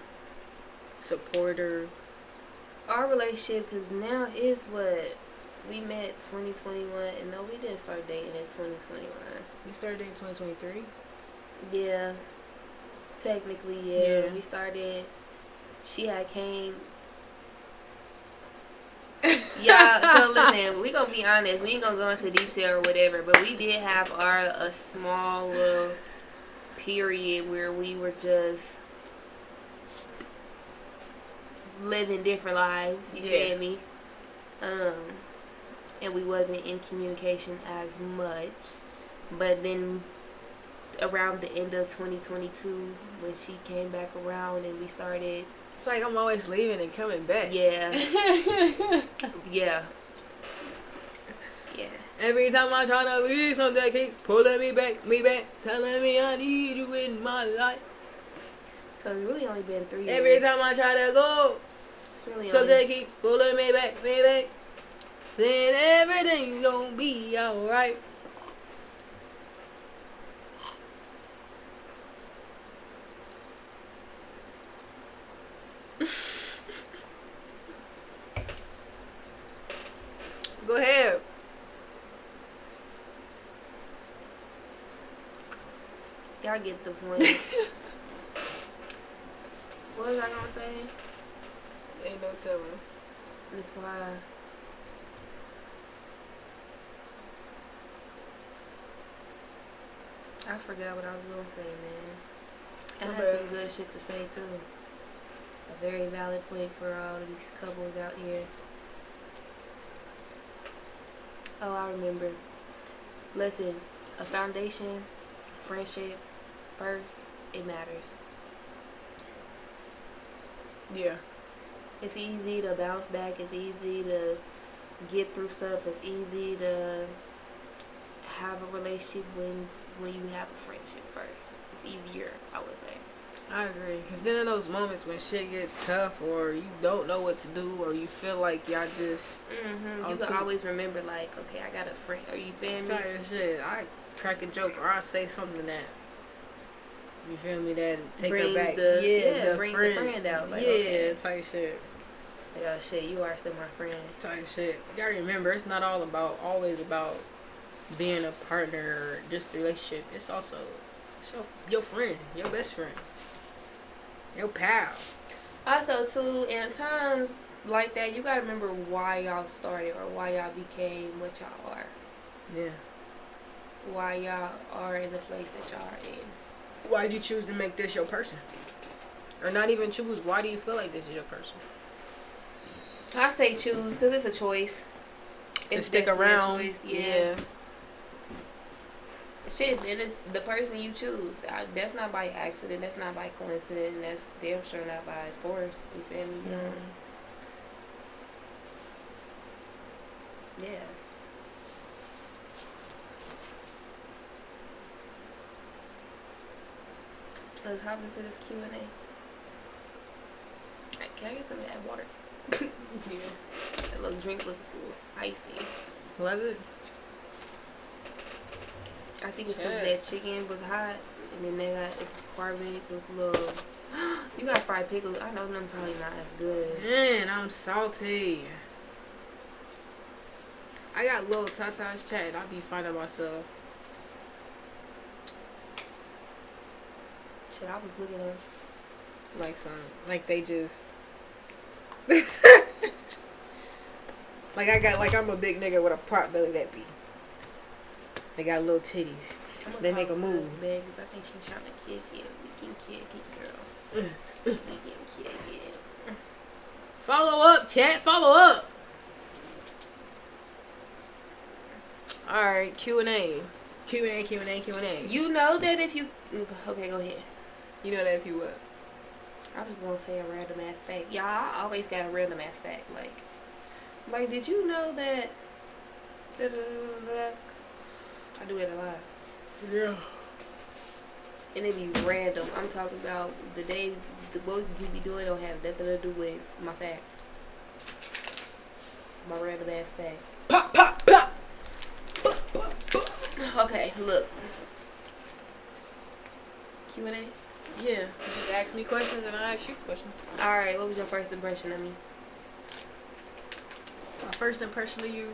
supporter. Our relationship, because now is what we met 2021, and no, we didn't start dating in 2021. We started dating 2023. Yeah, technically, yeah. We started. She had came. Yeah, so listen, we gonna be honest. We ain't gonna go into detail or whatever, but we did have a small little period where we were just living different lives. You feel me? And we wasn't in communication as much. But then around the end of 2022, when she came back around and we started, it's like I'm always leaving and coming back. Yeah. Yeah. Every time I try to leave, something keeps pulling me back, telling me I need you in my life. So it's really only been 3 years. Every time I try to go, it's really something keeps pulling me back. Then everything's gonna be alright. Go ahead. Y'all get the point. What was I gonna say? Ain't no telling. That's why. I forgot what I was gonna say, man. I had some good shit to say too. A very valid point for all of these couples out here. Oh, I remember. Listen, a foundation, friendship, first, it matters. Yeah. It's easy to bounce back. It's easy to get through stuff. It's easy to have a relationship when you have a friendship first. It's easier, I would say. I agree. Because then in those moments when shit gets tough or you don't know what to do or you feel like y'all just... You can always remember, like, okay, I got a friend. Are you feel me? Type of shit. I crack a joke or I say something that... You feel me? That take her back. Bring the friend out. Like, okay. Type shit. Like, oh shit, you are still my friend. Type shit. You gotta remember, it's not always about being a partner or just a relationship. It's also your friend, your best friend. Your pal. Also, too, in times like that, you gotta remember why y'all started or why y'all became what y'all are. Yeah. Why y'all are in the place that y'all are in. Why did you choose to make this your person? Or not even choose, why do you feel like this is your person? I say choose because it's a choice. It's stick around. A choice. Yeah. Shit, and the person you choose, that's not by accident, that's not by coincidence, that's damn sure not by force. You feel me? Yeah. Let's hop into this Q&A. Can I get some of that water? Yeah. That little drink was a little spicy. Was it? I think it's because that chicken was hot, and then they got it's carbonate, so it's a little. You got fried pickles. I know them probably not as good. Man, I'm salty. I got little Tata's chat. I be finding myself. Shit, I was looking at like they just. I'm a big nigga with a pot belly that be. They got little titties. They make a move. Because I think she's trying to kick it. We can kick it, girl. We can kick it. Follow up, chat. Follow up. Alright, Q&A. Q&A. You know that if you... Okay, go ahead. You know that if you what? I was going to say a random ass fact. Y'all, I always got a random ass fact. Like, did you know that... I do it a lot. Yeah. And it be random. I'm talking about the day, what you be doing don't have nothing to do with my fact. My random ass fact. Pop, pop, pop. Okay, look. Q&A? Yeah. You just ask me questions and I ask you questions. Alright, what was your first impression of me? My first impression of you?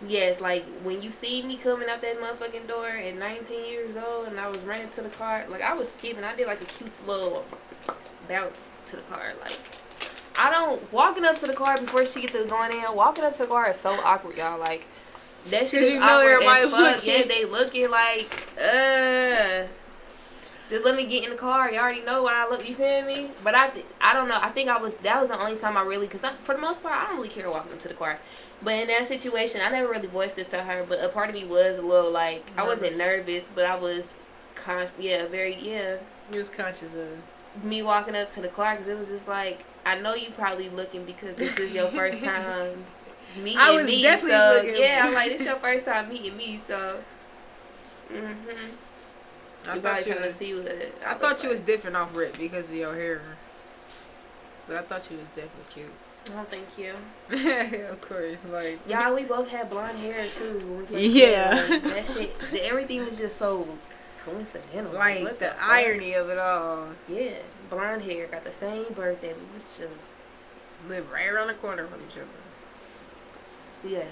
Yes, like, when you see me coming out that motherfucking door at 19 years old and I was running to the car, like, I was skipping. I did, like, a cute little bounce to the car. Like, I don't... Walking up to the car before she gets to going in, walking up to the car is so awkward, y'all. Like, that shit is awkward as fuck. Yeah, they looking like, just let me get in the car. You already know what I look. You feel me? But I don't know. I think that was the only time I really, because for the most part, I don't really care walking up to the car. But in that situation, I never really voiced this to her. But a part of me was a little like, nervous. I wasn't nervous, but I was You was conscious of me walking up to the car because it was just like, I know you probably looking because this is your first time meeting me. I was definitely looking. Yeah, I'm like, this your first time meeting me, so. I thought you was different off rip because of your hair. But I thought you was definitely cute. Oh, thank you. Of course, like... Y'all, we both had blonde hair, too. Yeah. That shit, everything was just so coincidental. Like, the irony of it all. Yeah. Blonde hair, got the same birthday. We was just... Live right around the corner from each other. Yeah.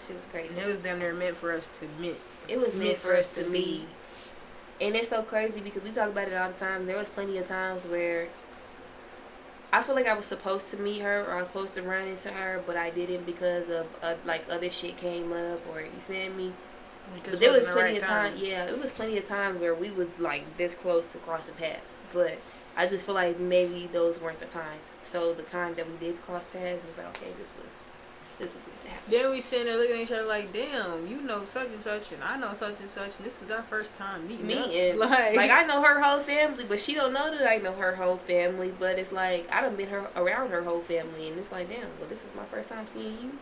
Shit was crazy. And it was damn near meant for us to meet. It was meant for us to meet. And it's so crazy because we talk about it all the time. There was plenty of times where I feel like I was supposed to meet her or I was supposed to run into her, but I didn't because of like other shit came up or you feel me. But there was plenty of time. Yeah, it was plenty of times where we was like this close to cross the paths, but I just feel like maybe those weren't the times. So the time that we did cross paths was like, okay, this was meant to happen. Then we sitting there looking at each other like, damn, you know such and such, and I know such and such, and this is our first time meeting. Like I know her whole family, but she don't know that I know her whole family. But it's like I done been around her whole family, and it's like, damn, well, this is my first time seeing you.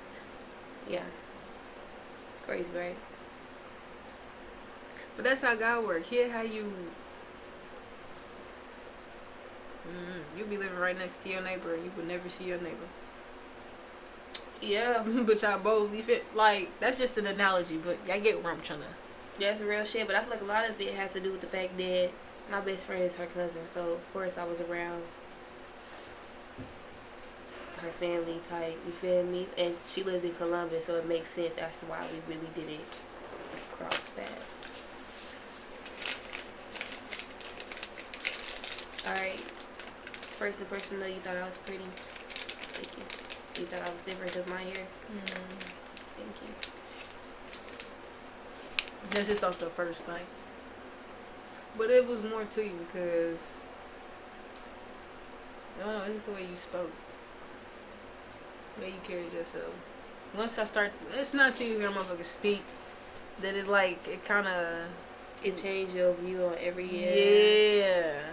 Yeah. Crazy, right? But that's how God works. Here, how you you be living right next to your neighbor, and you would never see your neighbor. Yeah. But y'all both, you fit like that's just an analogy, but y'all get where I'm trying to. That's real shit, but I feel like a lot of it had to do with the fact that my best friend is her cousin, so of course I was around her family type, you feel me? And she lived in Columbus, so it makes sense as to why we really didn't cross paths. Alright. First impression though, you thought I was pretty. Thank you. You thought I was different because my hair. Thank you. That's just off the first night. But it was more to you because I don't know, it's just the way you spoke. The way you carried yourself. Once I start, it's not till you hear a motherfucker speak that it like, it kind of. It changed your view on every year. Yeah.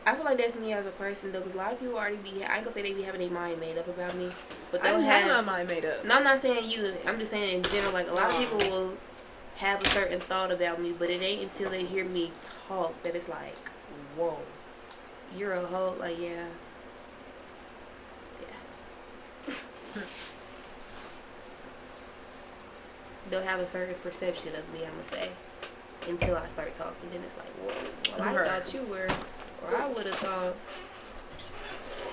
I feel like that's me as a person though, because a lot of people already be, I ain't gonna say they be having their mind made up about me, but I they'll don't have my mind made up. No, I'm not saying you. I'm just saying in general. Like a lot of people will have a certain thought about me, but it ain't until they hear me talk that it's like, whoa, you're a hoe. Like yeah. They'll have a certain perception of me, I'm gonna say, until I start talking. Then it's like, whoa, well, I thought you were, or I would have thought.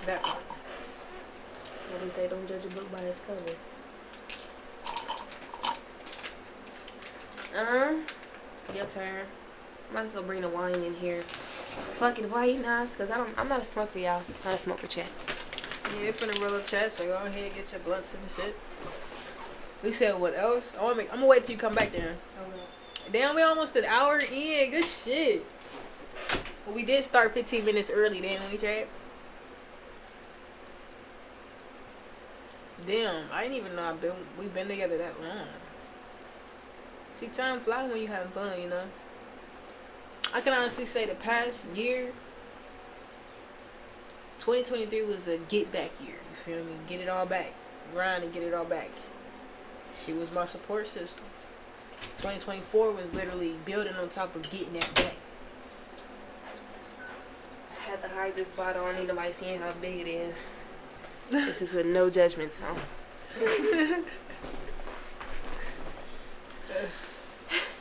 That part. That's what they say, don't judge a book by its cover. Your turn. I'm about to go bring the wine in here. Fucking white nice, because I'm not a smoker, y'all. Not a smoker, chat. Yeah, you're finna roll up chat, so go ahead and get your blunts and shit. We said what else? I'm gonna wait till you come back there. Okay. Damn, we almost an hour in. Good shit. But we did start 15 minutes early, didn't we, Chad? Damn, I didn't even know we've been together that long. See, time flies when you having fun, you know. I can honestly say the past year, 2023 was a get back year. You feel me? Get it all back. Grind and get it all back. She was my support system. 2024 was literally building on top of getting that back. I had to hide this bottle. I don't need nobody seeing how big it is. This is a no judgment zone.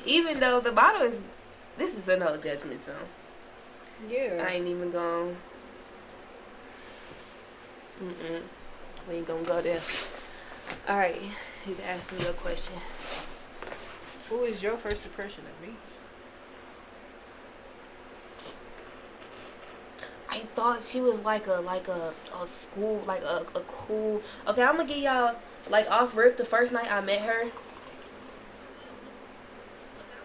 Even though the bottle is, this is a no judgment zone. Yeah. I ain't even gonna. We ain't gonna go there. All right, you can ask me a question. Who is your first impression of me? I thought she was like a school, like a cool. Okay, I'm gonna get y'all like off rip. The first night I met her,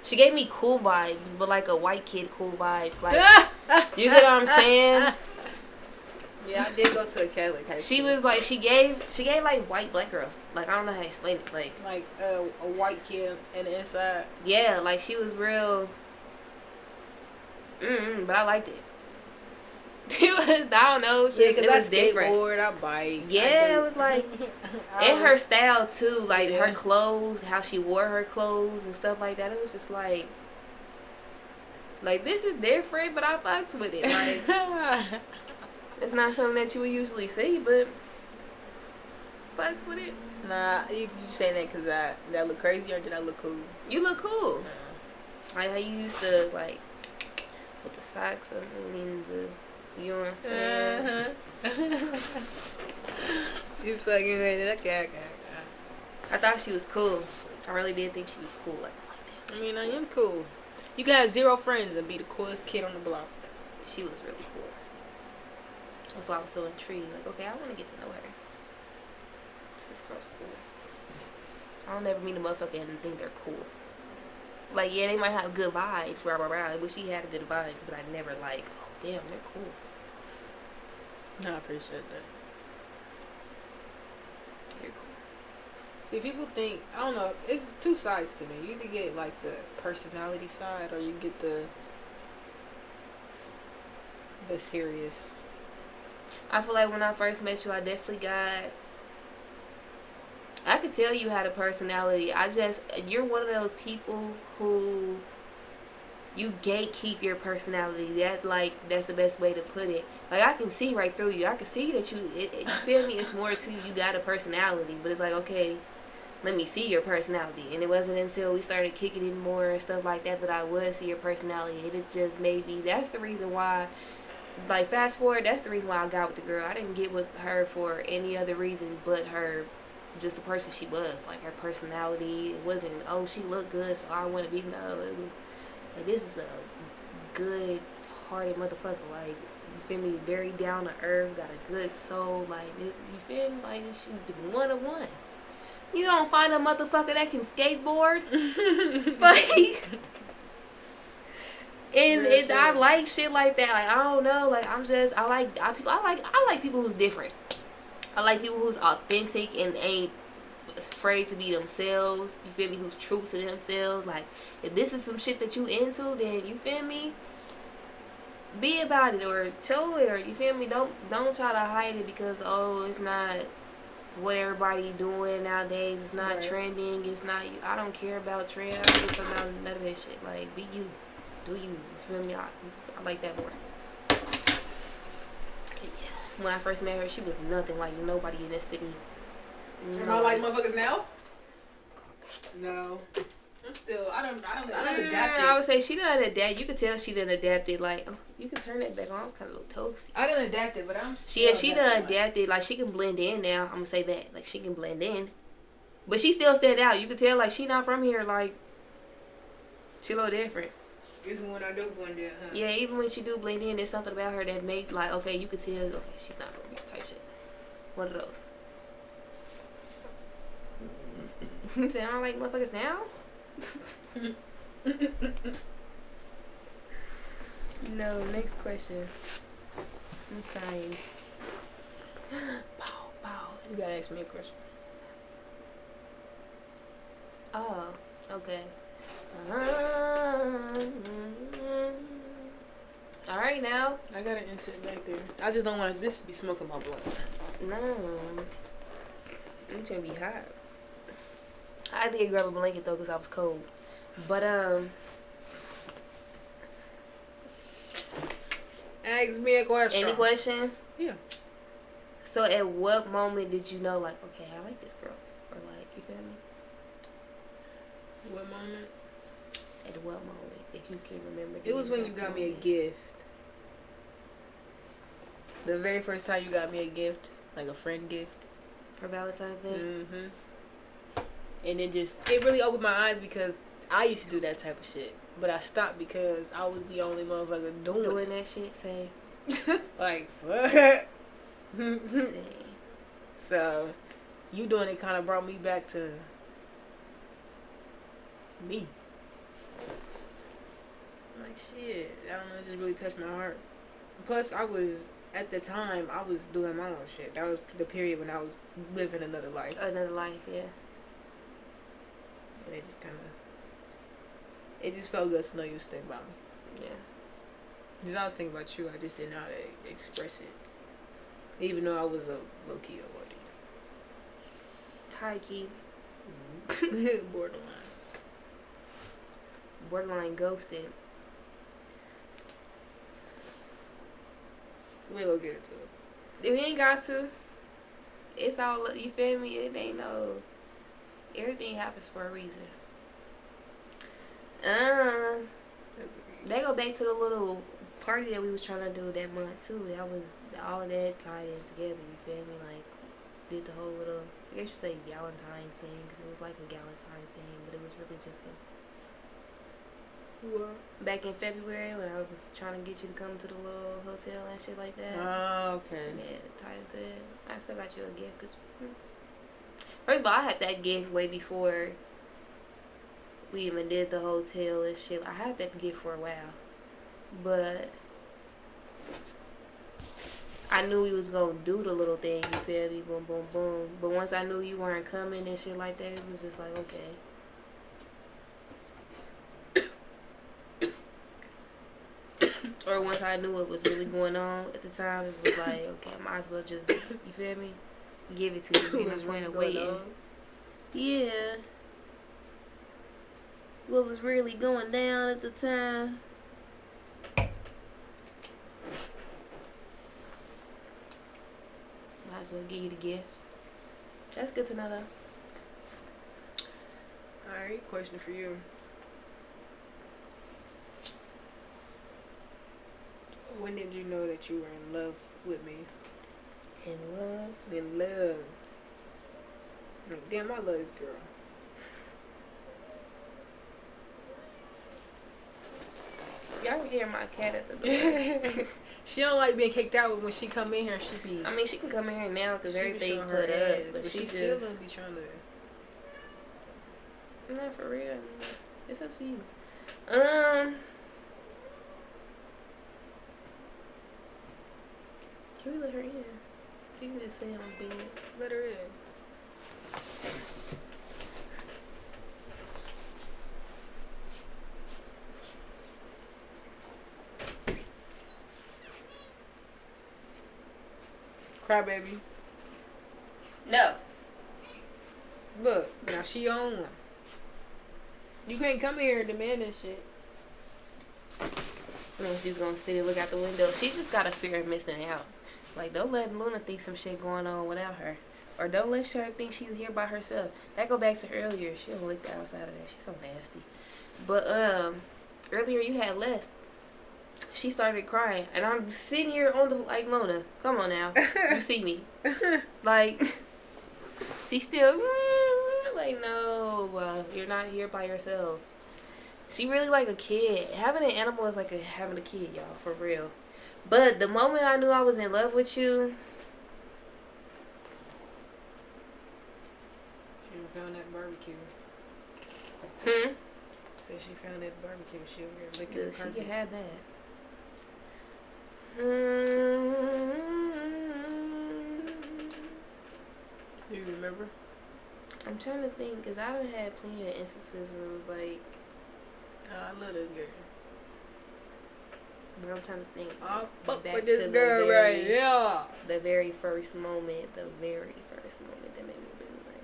she gave me cool vibes, but like a white kid cool vibes. Like you get what I'm saying? Yeah, I did go to a Catholic high school. She was like she gave like white black girl. Like I don't know how to explain it. Like a white kid and the inside. yeah, like she was real. But I liked it. It was, I don't know. Yeah, because I different. skateboard, I bike. Yeah, it was like, and her style too, like Yeah. her clothes, how she wore her clothes and stuff like that. It was just like this is different, but I fucks with it. Like, it's not something that you would usually see, but fucks with it. Nah, you saying that because did I look crazy or did I look cool? You look cool. Like how you used to like with the socks. I mean the. You know what I'm saying? You fucking with it. Okay. I thought she was cool. I really did think she was cool. Like that. I mean, I am cool. You can have 0 friends and be the coolest kid on the block. She was really cool. That's why I was so intrigued. Like, okay, I want to get to know her. This girl's cool. I'll never meet a motherfucker and think they're cool. Like, yeah, they might have good vibes, rah, rah, rah. But she had good vibes, but I never like, oh, damn, they're cool. No, I appreciate that. You're cool. See, people think, I don't know, it's 2 sides to me. You either get, like, the personality side or you get the serious. I feel like when I first met you, I definitely got I could tell you had a personality. You're one of those people who you gatekeep your personality. That's the best way to put it. Like, I can see right through you. I can see that you feel me? It's more to you got a personality, but it's like, okay, let me see your personality. And it wasn't until we started kicking it more and stuff like that I would see your personality. And it just made me, that's the reason why, like, fast forward, that's the reason why I got with the girl. I didn't get with her for any other reason but her, just the person she was. Like, her personality. It wasn't, oh, she looked good, so I want to be, no. It was, like, this is a good-hearted motherfucker. Like, you feel me? Very down to earth, got a good soul. Like, this, you feel me? Like, she one of one. You don't find a motherfucker that can skateboard. Like, and I like shit like that. Like, I don't know. Like, I like people who's different. I like people who's authentic and ain't afraid to be themselves. You feel me? Who's true to themselves. Like, if this is some shit that you into, then you feel me? Be about it or show it, or you feel me? Don't try to hide it because, oh, it's not what everybody doing nowadays. It's not trending. It's not. I don't care about trend. I don't care about none of that shit. Like, be you, do you? You feel me? I like that more. Yeah. When I first met her, she was nothing like nobody in this city. Am I like motherfuckers now? No. I'm still. I don't adapt. I would say she done adapt. You could tell she done adapted. Like, oh, you can turn that back on. It's kind of a little toasty. I done adapted, but I'm. She done adapted. Like, she can blend in now. I'm gonna say that. Like, she can blend in, but she still stand out. You can tell like she not from here. Like, she a little different. Even when I do blend in, huh? Yeah, even when she do blend in, there's something about her that make like, okay, you could tell. Okay, she's not from here. Type shit. One of those. You say I don't like motherfuckers now. No, next question. I'm crying. Pow, pow. You gotta ask me a question. Oh, okay. Alright now. I got an insert back there. I just don't want this to be smoking my blunt. No. You trying to be hot. I did grab a blanket though because I was cold. But ask me a question. any question? Yeah. So at what moment did you know like, okay, I like this girl? Or like, you feel me? What moment? At what moment? If you can remember. It was when you got me a gift. The very first time you got me a gift, like a friend gift. For Valentine's Day? Mm-hmm. And it really opened my eyes because I used to do that type of shit. But I stopped because I was the only motherfucker doing that shit, say. Like, fuck. Say. So, you doing it kind of brought me back to me. Like, shit. I don't know, it just really touched my heart. Plus, at the time, I was doing my own shit. That was the period when I was living another life. Another life, yeah. And it just felt good to know you was thinking about me. Yeah. Because I was thinking about you, I just didn't know how to express it. Even though I was a low-key already. High key. Borderline. Borderline ghosted. We gonna get into it. We ain't got to. It's all, you feel me? It ain't no. Everything happens for a reason. They go back to the little party that we was trying to do that month too. That was all of that tied in together. You feel me? Like, did the whole little, I guess you say Galentine's thing, because it was like a Galentine's thing, but it was really just a. What? Back in February when I was trying to get you to come to the little hotel and shit like that. Oh, okay. Yeah, tied into it. I still got you a gift. Cause, first of all, I had that gift way before we even did the hotel and shit. I had that gift for a while. But I knew we was going to do the little thing, you feel me? Boom, boom, boom. But once I knew you weren't coming and shit like that, it was just like, okay. Or once I knew what was really going on at the time, it was like, okay, I might as well just, you feel me? Give it to you. You just went waiting. Yeah. What was really going down at the time. Might as well give you the gift. That's good to know though. Alright, question for you. When did you know that you were in love with me? In love. In love. Like, damn, I love this girl. Y'all can hear my cat at the door. She don't like being kicked out, but when she come in here, she be. I mean, she can come in here now because she be everything showing put her up, ass, but she she still just gonna be trying to. not for real. I mean, it's up to you. Can we let her in? She can just sit on the bed. Let her in. Cry baby. No. Look, now she on one. You can't come here demanding shit. I mean, she's gonna sit and look out the window. She just got a fear of missing out. Like, don't let Luna think some shit going on without her. Or don't let her think she's here by herself. That go back to earlier. She don't look outside of that. She's so nasty. But, earlier you had left. She started crying. And I'm sitting here on the, like, Luna, come on now. You see me. Like, she's still, like, no, you're not here by yourself. She really like a kid. Having an animal is like having a kid, y'all, for real. But the moment I knew I was in love with you. She found that barbecue. Said she found that barbecue. She over here licking the She carpet. can have that. You remember? I'm trying to think, because I done had plenty of instances where it was like, I love this girl. but I'm trying to think. I fuck back with this to the girl right very- here. The very first moment that made me really like.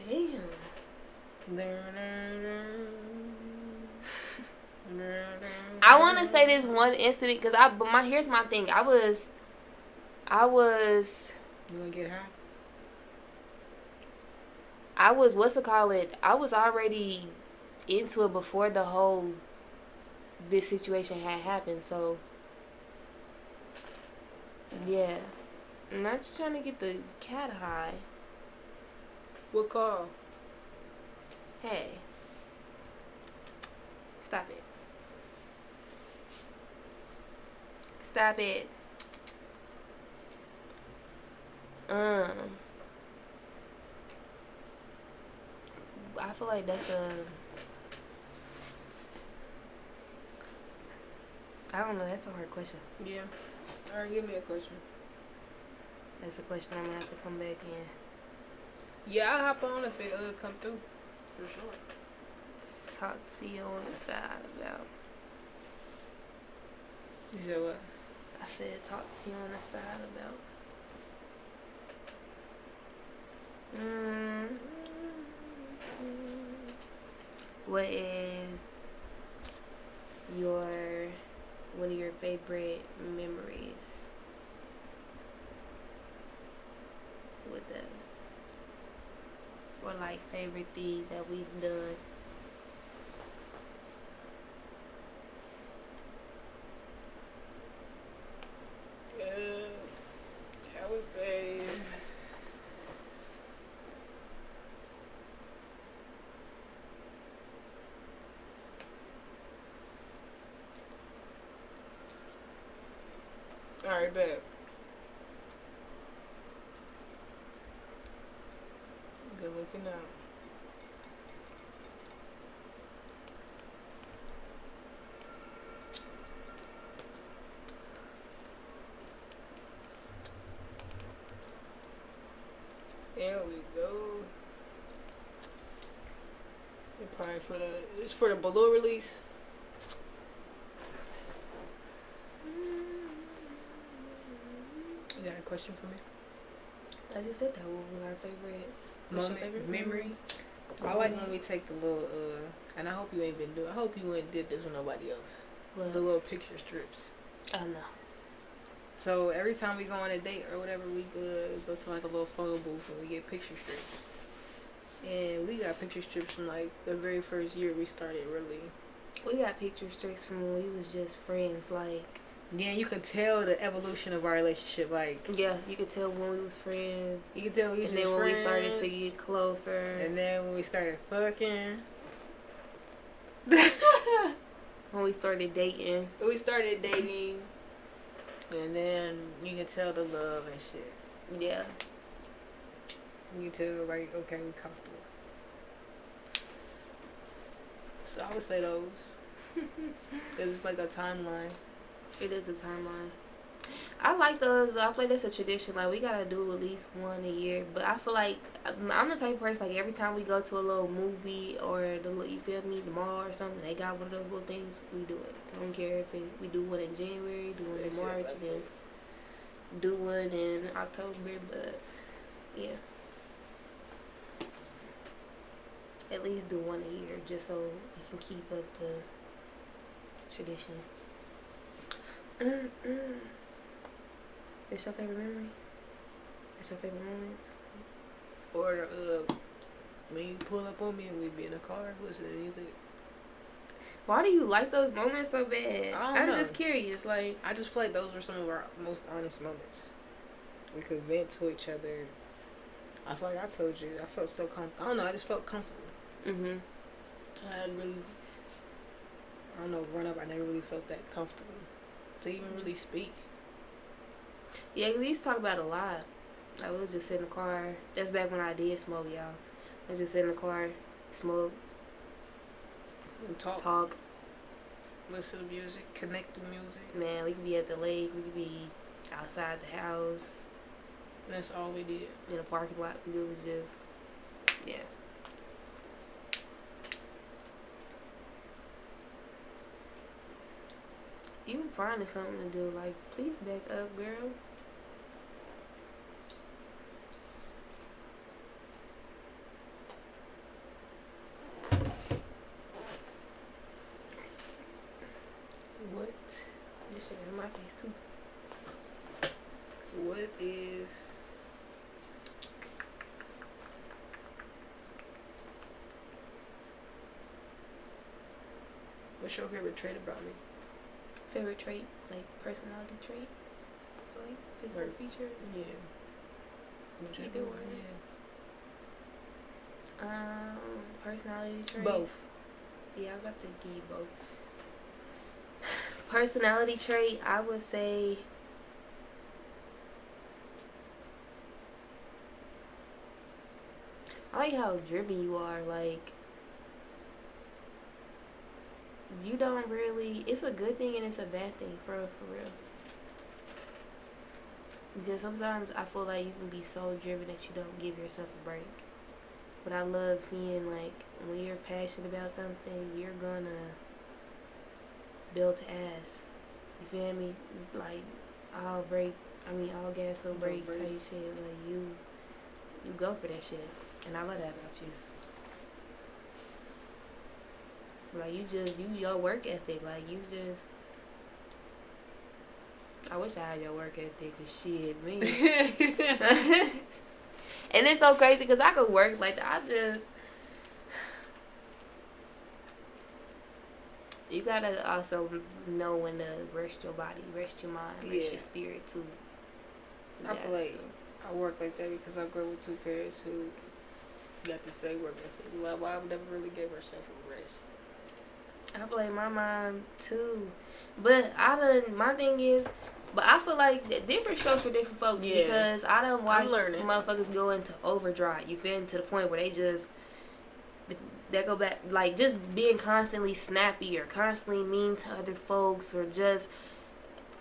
Damn. I want to say this one incident because here's my thing. I was. You wanna get high? What's it called? I was already into it before this situation had happened. So yeah, I'm not just trying to get the cat high. What call? Hey, stop it. Stop it. I feel like that's I don't know, that's a hard question. Yeah. Alright, give me a question. That's a question I'm gonna have to come back in. Yeah, I'll hop on if it come through. For sure. Talk to you on the side about. You said what? I said talk to you on the side about. What is one of your favorite memories with us? Or like favorite thing that we've done? I would say alright, bet. Good looking out. There we go. It's for the balloon release. You got a question for me? I just said that was our favorite. What's your favorite Memory. I like when we take the little and I hope you ain't been doing. I hope you ain't did this with nobody else. What? The little picture strips. Oh no. So every time we go on a date or whatever, we go to like a little photo booth and we get picture strips. And we got picture strips from like the very first year we started really. We got picture strips from when we was just friends, like. Yeah, you can tell the evolution of our relationship. Like, Yeah, you could tell when we was friends. you can tell we was And then just when friends, we started to get closer. and then when we started fucking. When we started dating. We started dating. And then you can tell the love and shit. Yeah. You can tell, like, okay, we comfortable. So I would say those. Because it's like a timeline. It is a timeline. I like those. I feel like that's a tradition. Like, we gotta do at least one a year. But I feel like I'm the type of person, like, every time we go to a little movie or you feel me, the mall or something, they got one of those little things, we do it. I don't care if we do one in January, do one in March, and then do one in October. But yeah, at least do one a year, just so we can keep up the tradition. What's your favorite memory? What's your favorite moments? Or when you pull up on me and we be in a car listening to music. Why do you like those moments so bad? I'm know. just curious. Like, I just feel like those were some of our most honest moments. We could vent to each other. I feel like I told you, I felt so comfortable. I don't know, I just felt comfortable. mhm. I don't know, growing up, I never really felt that comfortable to even really speak. Yeah, 'cause we used to talk about it a lot. Like, we would just sit in the car. That's back when I did smoke, y'all. I just sit in the car, smoke, And talk, listen to music, connect with music. Man, we could be at the lake. We could be outside the house. That's all we did. In a parking lot. It was just, yeah. You finding something to do. Like, please back up, girl. What? This shit in my face, too. What is... What's your favorite trait about me? Favorite trait, like personality trait, like physical feature. Yeah. Either one. Yeah. Personality trait. Both. Yeah, I'm about to give you both. Personality trait, I would say. I like how driven you are. Like, you don't really. It's a good thing and it's a bad thing, for real. Because sometimes I feel like you can be so driven that you don't give yourself a break. But I love seeing, like, when you're passionate about something, you're gonna build to ass. You feel me? Like, all gas, no break type shit. Like, you go for that shit. And I love that about you. Like, your work ethic. Like, you just... I wish I had your work ethic and shit, man. And it's so crazy because I could work like that. You gotta also know when to rest your body, rest your mind, rest your spirit too. I feel like I work like that because I grew up with two parents who got the same work ethic. My mom never really gave herself a rest. I feel like my mom too. But my thing is, but I feel like that different strokes for different folks because I done watched motherfuckers go into overdrive. You feel me? To the point where they go back, like, just being constantly snappy or constantly mean to other folks or just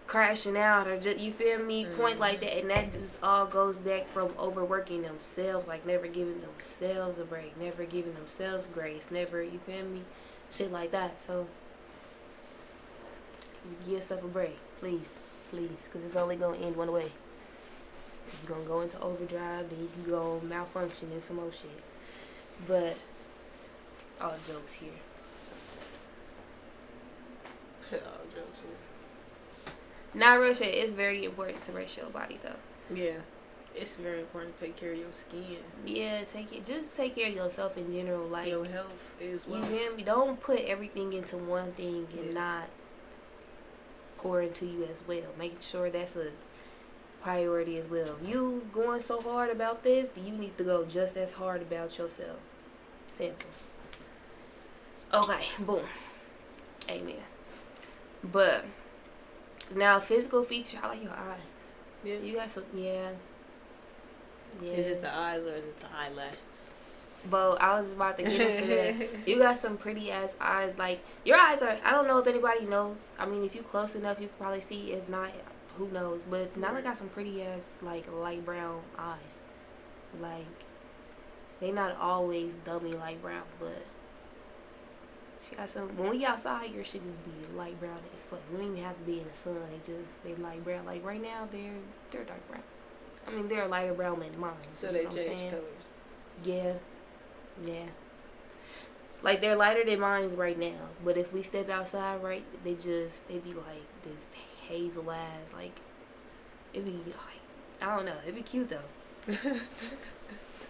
crashing out or just, you feel me, points like that, and that just all goes back from overworking themselves, like never giving themselves a break, never giving themselves grace, never, you feel me, shit like that. So give yourself a break, please, because it's only gonna end one way. You're gonna go into overdrive, then you can go malfunction and some more shit. But all jokes here. All jokes here. Not real shit. It's very important to rest your body though. Yeah, it's very important to take care of your skin. Yeah, just take care of yourself in general. Like Your health is well. You feel me? Don't put everything into one thing and not pour into you as well. Making sure that's a priority as well. If you going so hard about this, you need to go just as hard about yourself. Simple. Okay, boom. Amen. But now, physical feature, I like your eyes. Yeah. You got some, yeah. Is it the eyes or is it the eyelashes? But I was about to get into that. You got some pretty ass eyes. Like, your eyes are, I don't know if anybody knows. I mean, if you close enough, you can probably see. If not, who knows. But Nala got some pretty ass, like, light brown eyes. Like, they not always dummy light brown, but she got some. When we outside, your shit just be light brown as fuck. We don't even have to be in the sun. They light brown. Like right now, they're dark brown. I mean, they're lighter brown than mine. So they change colors. Yeah. Like they're lighter than mine right now. But if we step outside, right, they be like this hazel ass. Like it be like, I don't know. It'd be cute though.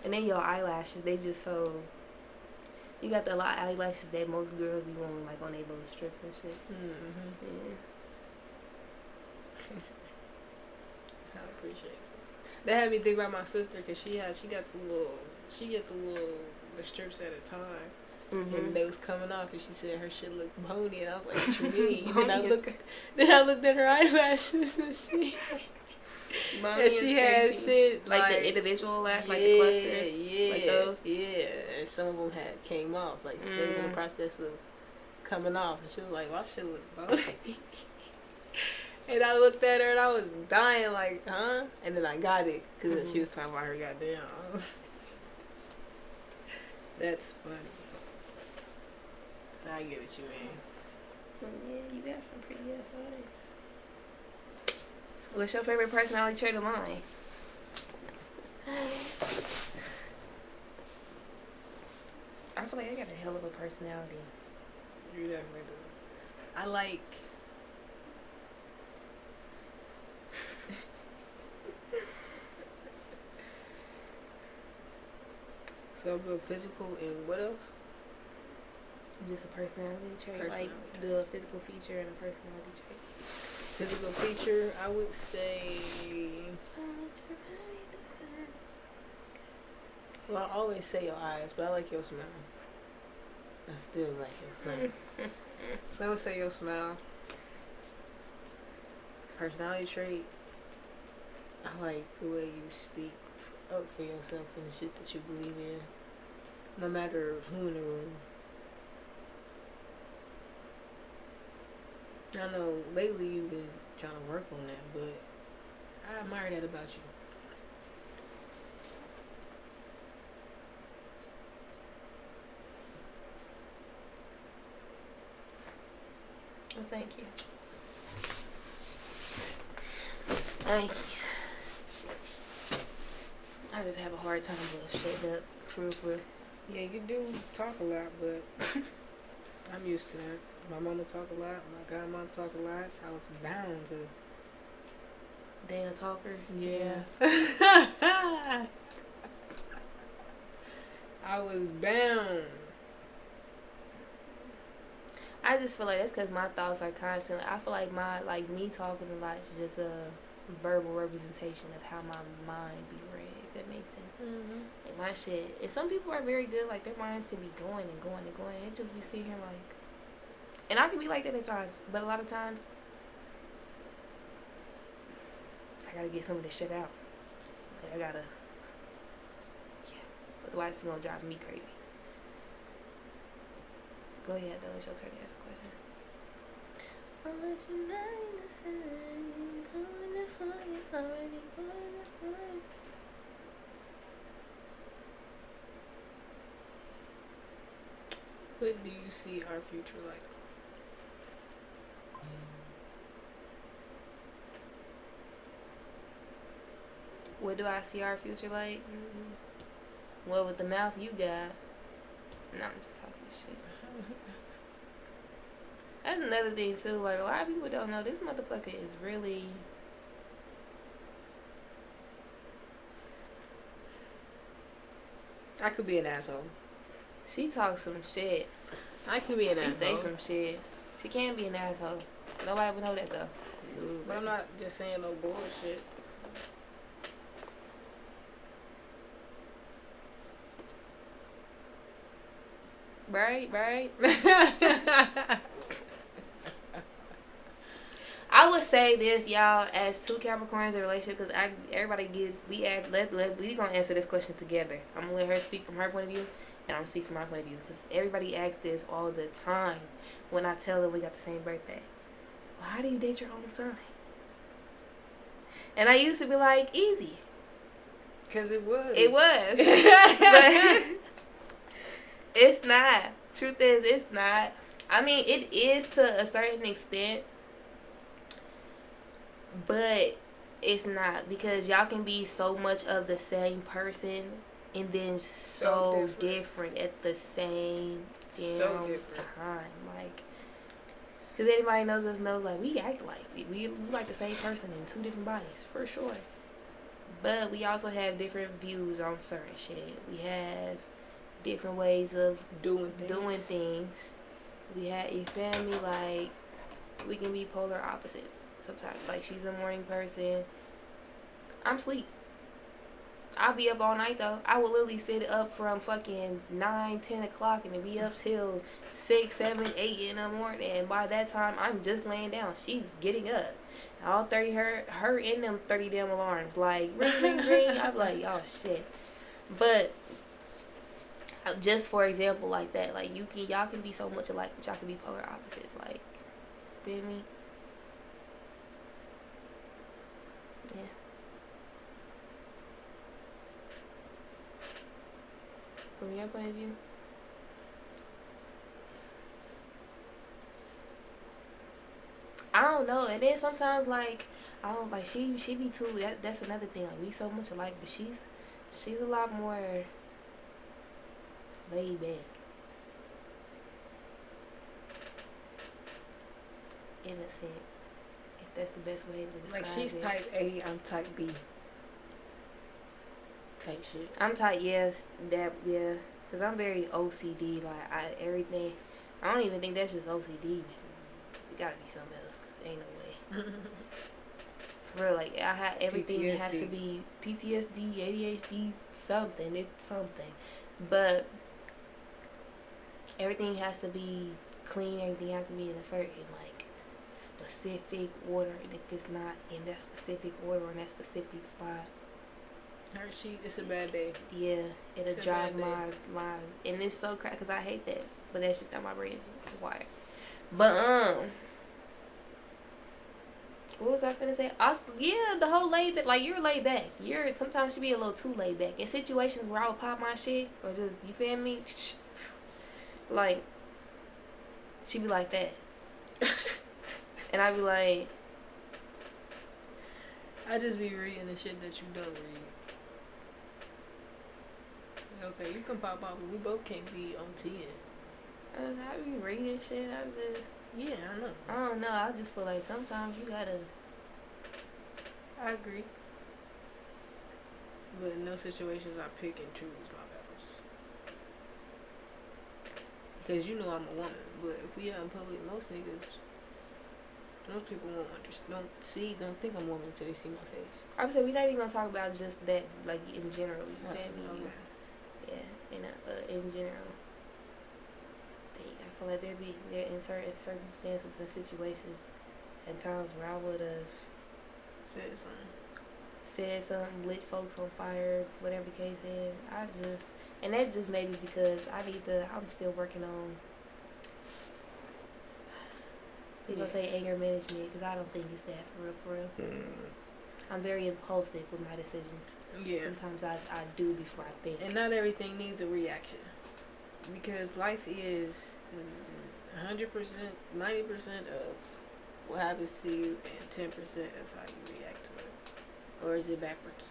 And then your eyelashes, they just so. You got the lot of eyelashes that most girls be wearing, like on their little strips and shit. Mm-hmm. Yeah. I appreciate it. That had me think about my sister because she get the strips at a time, and they was coming off, and she said her shit looked bony, and I was like, what you mean? Then I looked at her eyelashes, and she had shit like the individual lash, like the clusters, like those. Yeah, and some of them came off, like they was in the process of coming off, and she was like, "My shit look bony." And I looked at her and I was dying, like, huh? And then I got it because she was talking about her goddamn. That's funny. So I get what you mean. Yeah, you got some pretty ass eyes. What's your favorite personality trait of mine? I feel like I got a hell of a personality. You definitely do. I like. So the physical and what else? Just a personality trait, like the physical feature and a personality trait. Physical feature, I would say. Well, I always say your eyes, but I like your smile. I still like your smile. So I would say your smile. Personality trait, I like the way you speak up for yourself and the shit that you believe in, no matter who in the room. I know lately you've been trying to work on that, but I admire that about you. Well, thank you. Thank you. I just have a hard time bullshitting up, for real. Yeah, you do talk a lot, but I'm used to that. My mama talk a lot. My godmama talk a lot. I was bound to. Dana talker. Yeah. I was bound. I just feel like that's because my thoughts are constantly. I feel like me talking a lot is just a verbal representation of how my mind be read. If that makes sense. Mm-hmm. Like my shit. And some people are very good. Like their minds can be going and going and going. It just be sitting here like. And I can be like that at times, but a lot of times I gotta get some of this shit out. Like I gotta. Yeah. Otherwise it's gonna drive me crazy. Go ahead though. It's your turn to ask a question. I'll let you know the sun, calling it for you, already calling it for you. What do you see our future like? What do I see our future like? Well, with the mouth you got. No, I'm just talking shit. That's another thing too. Like, a lot of people don't know this motherfucker is really. I could be an asshole. She talks some shit. I could be an She asshole. say some shit. She can be an asshole. Nobody would know that though. But I'm not just saying no bullshit. Right. I would say this, y'all, as two Capricorns in a relationship, because we gonna answer this question together. I'm gonna let her speak from her point of view, and I'm gonna speak from my point of view, because everybody asks this all the time when I tell them we got the same birthday. Well, how do you date your own sign? And I used to be like, easy. Because it was. It was. But it's not. Truth is, it's not. I mean, it is to a certain extent, but it's not, because y'all can be so much of the same person and then so different at the same damn time. Like, because anybody knows us knows, like, we act like we like the same person in two different bodies for sure. But we also have different views on certain shit. We have different ways of doing things. We have, you feel me? Like, we can be polar opposites sometimes. Like, she's a morning person. I'm sleep. I'll be up all night though. I will literally sit up from fucking 9, 10 o'clock and be up till 6, 7, 8 in the morning. And by that time, I'm just laying down. She's getting up. All 30, her in them 30 damn alarms. Like, ring, ring, ring. I'm like, oh shit. But just for example, like that, like, y'all can be so much alike, but y'all can be polar opposites. Like, feel me? Yeah. From your point of view? I don't know. And then sometimes, like, I don't, like, she be too, that's another thing. Like, we so much alike, but she's a lot more laid back. In a sense. If that's the best way to describe it. Like, she's type A, I'm type B. Type shit. I'm type, yes, that, yeah. Because I'm very OCD. Like, everything. I don't even think that's just OCD, man. It gotta be something else, because ain't no way. For real, like, everything PTSD. Has to be PTSD, ADHD, something. It's something. But everything has to be clean. Everything has to be in a certain, like, specific order. And if it's not in that specific order or in that specific spot, it's a bad day. Yeah, it'll drive my and it's so crazy because I hate that, but that's just how my brain is wired. But what was I finna say? Yeah, the whole laid back. Like, you're laid back. Sometimes she be a little too laid back in situations where I would pop my shit or just, you feel me? Like, she be like that, and I be like, I just be reading the shit that you don't read. Okay, you can pop out, but we both can't be on 10. I be reading shit. I just, yeah, I know. I don't know. I just feel like sometimes you gotta. I agree. But in those situations, I pick and choose my battles. Because you know I'm a woman, but if we out in public, most people don't think I'm a woman until they see my face. I would say we're not even gonna talk about just that, like, in general. You feel me? Okay. Yeah, in general. I feel like there in certain circumstances and situations and times where I would have said something, lit folks on fire, whatever the case is. And that just maybe because I'm still working on We gonna say anger management because I don't think it's that for real. I'm very impulsive with my decisions. Yeah. Sometimes I do before I think. And not everything needs a reaction. Because life is 100%, 90% of what happens to you and 10% of how you react to it. Or is it backwards?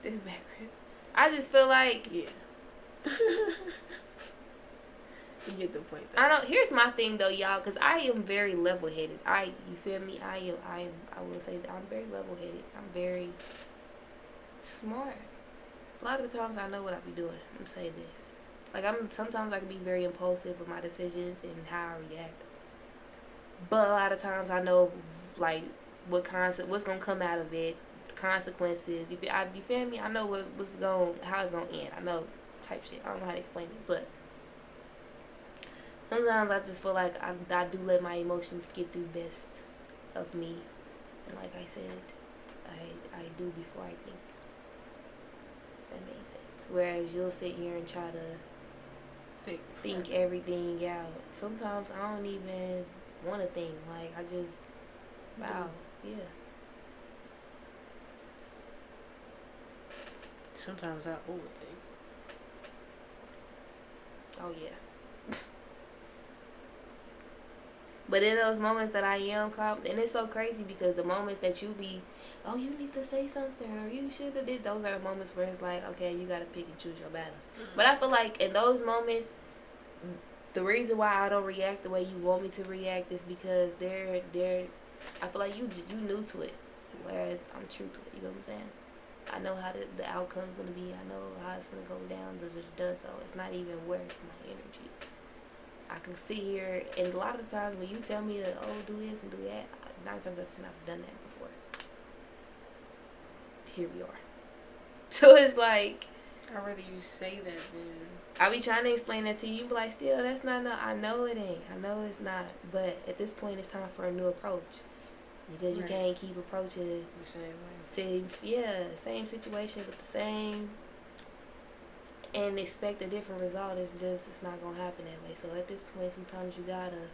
This backwards. I just feel like Yeah. You get the point though. I don't. Here's my thing though, y'all, because I am very level-headed. You feel me? I will say that I'm very level-headed. I'm very smart. A lot of the times I know what I be doing. I'm saying this. Like sometimes I can be very impulsive with my decisions and how I react. But a lot of times I know like what's gonna come out of it, the consequences. You feel me? I know how it's gonna end. I know type shit. I don't know how to explain it, but sometimes I just feel like I do let my emotions get the best of me, and like I said, I do before I think. If that makes sense. Whereas you'll sit here and try to think everything out. Sometimes I don't even want to think. Like I just, wow, yeah. Sometimes I overthink. Oh yeah. But in those moments that I am calm, and it's so crazy because the moments that you be, oh, you need to say something or you should have did, those are the moments where it's like, okay, you got to pick and choose your battles. Mm-hmm. But I feel like in those moments, the reason why I don't react the way you want me to react is because I feel like you new to it, whereas I'm true to it. You know what I'm saying? I know how the outcome's gonna be. I know how it's gonna go down. So it's not even worth my energy. I can sit here, and a lot of the times when you tell me that, oh, do this and do that, 9 times out of 10 I've done that before. Here we are. So it's like, I'd rather you say that than I be trying to explain that to you, but like, still, that's not no. I know it ain't. I know it's not. But at this point, it's time for a new approach because you can't keep approaching the same way. Same situation with the same, and expect a different result. It's not gonna happen that way. So at this point, sometimes you gotta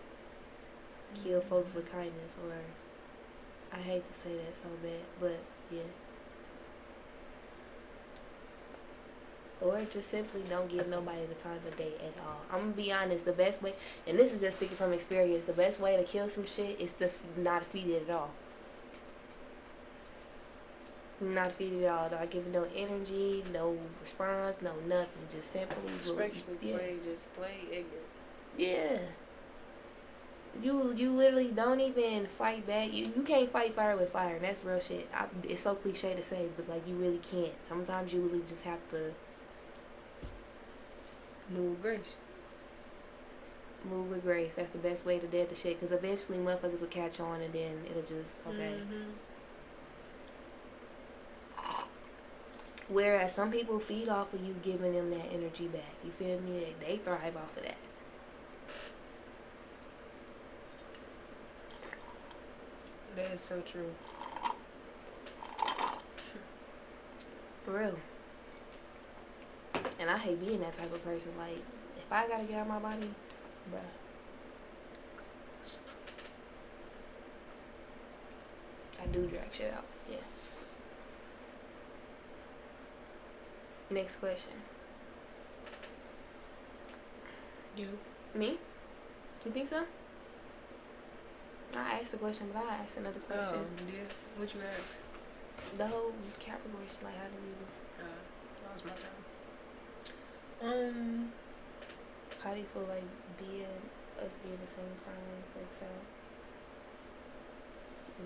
kill folks with kindness, or I hate to say that so bad, but yeah. Or just simply don't give nobody the time of day at all. I'm gonna be honest, the best way, and this is just speaking from experience, the best way to kill some shit is to not feed it at all. Not feed it at all. Not give it no energy, no response, no nothing. Just simply just play ignorance. Yeah. You literally don't even fight back. You can't fight fire with fire, and that's real shit. It's so cliche to say, but like you really can't. Sometimes you really just have to move with grace. Move with grace. That's the best way to deal with the shit. Because eventually motherfuckers will catch on and then it'll just, okay. Mm-hmm. Whereas some people feed off of you giving them that energy back. You feel me? They thrive off of that. That is so true. For real. And I hate being that type of person. Like, if I gotta get out of my body, bruh. I do drag shit out. Yeah. Next question. You? Me? You think so? I asked the question, but I asked another question. Oh, yeah. What you asked? The whole Capricorn shit, like, how do you... that was my turn. How do you feel like us being the same sign works out?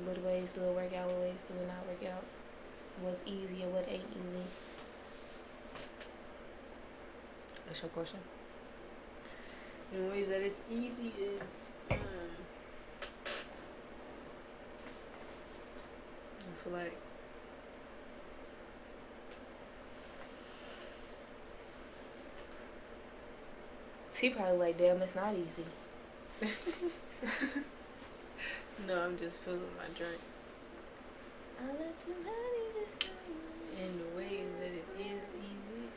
What ways do it work out? What ways do it not work out? What's easy and what ain't easy? That's your question? In ways that it's easy, it's I feel like he probably like, damn, it's not easy. No, I'm just filling my drink. I'll let you marry this time. In the way that it is easy,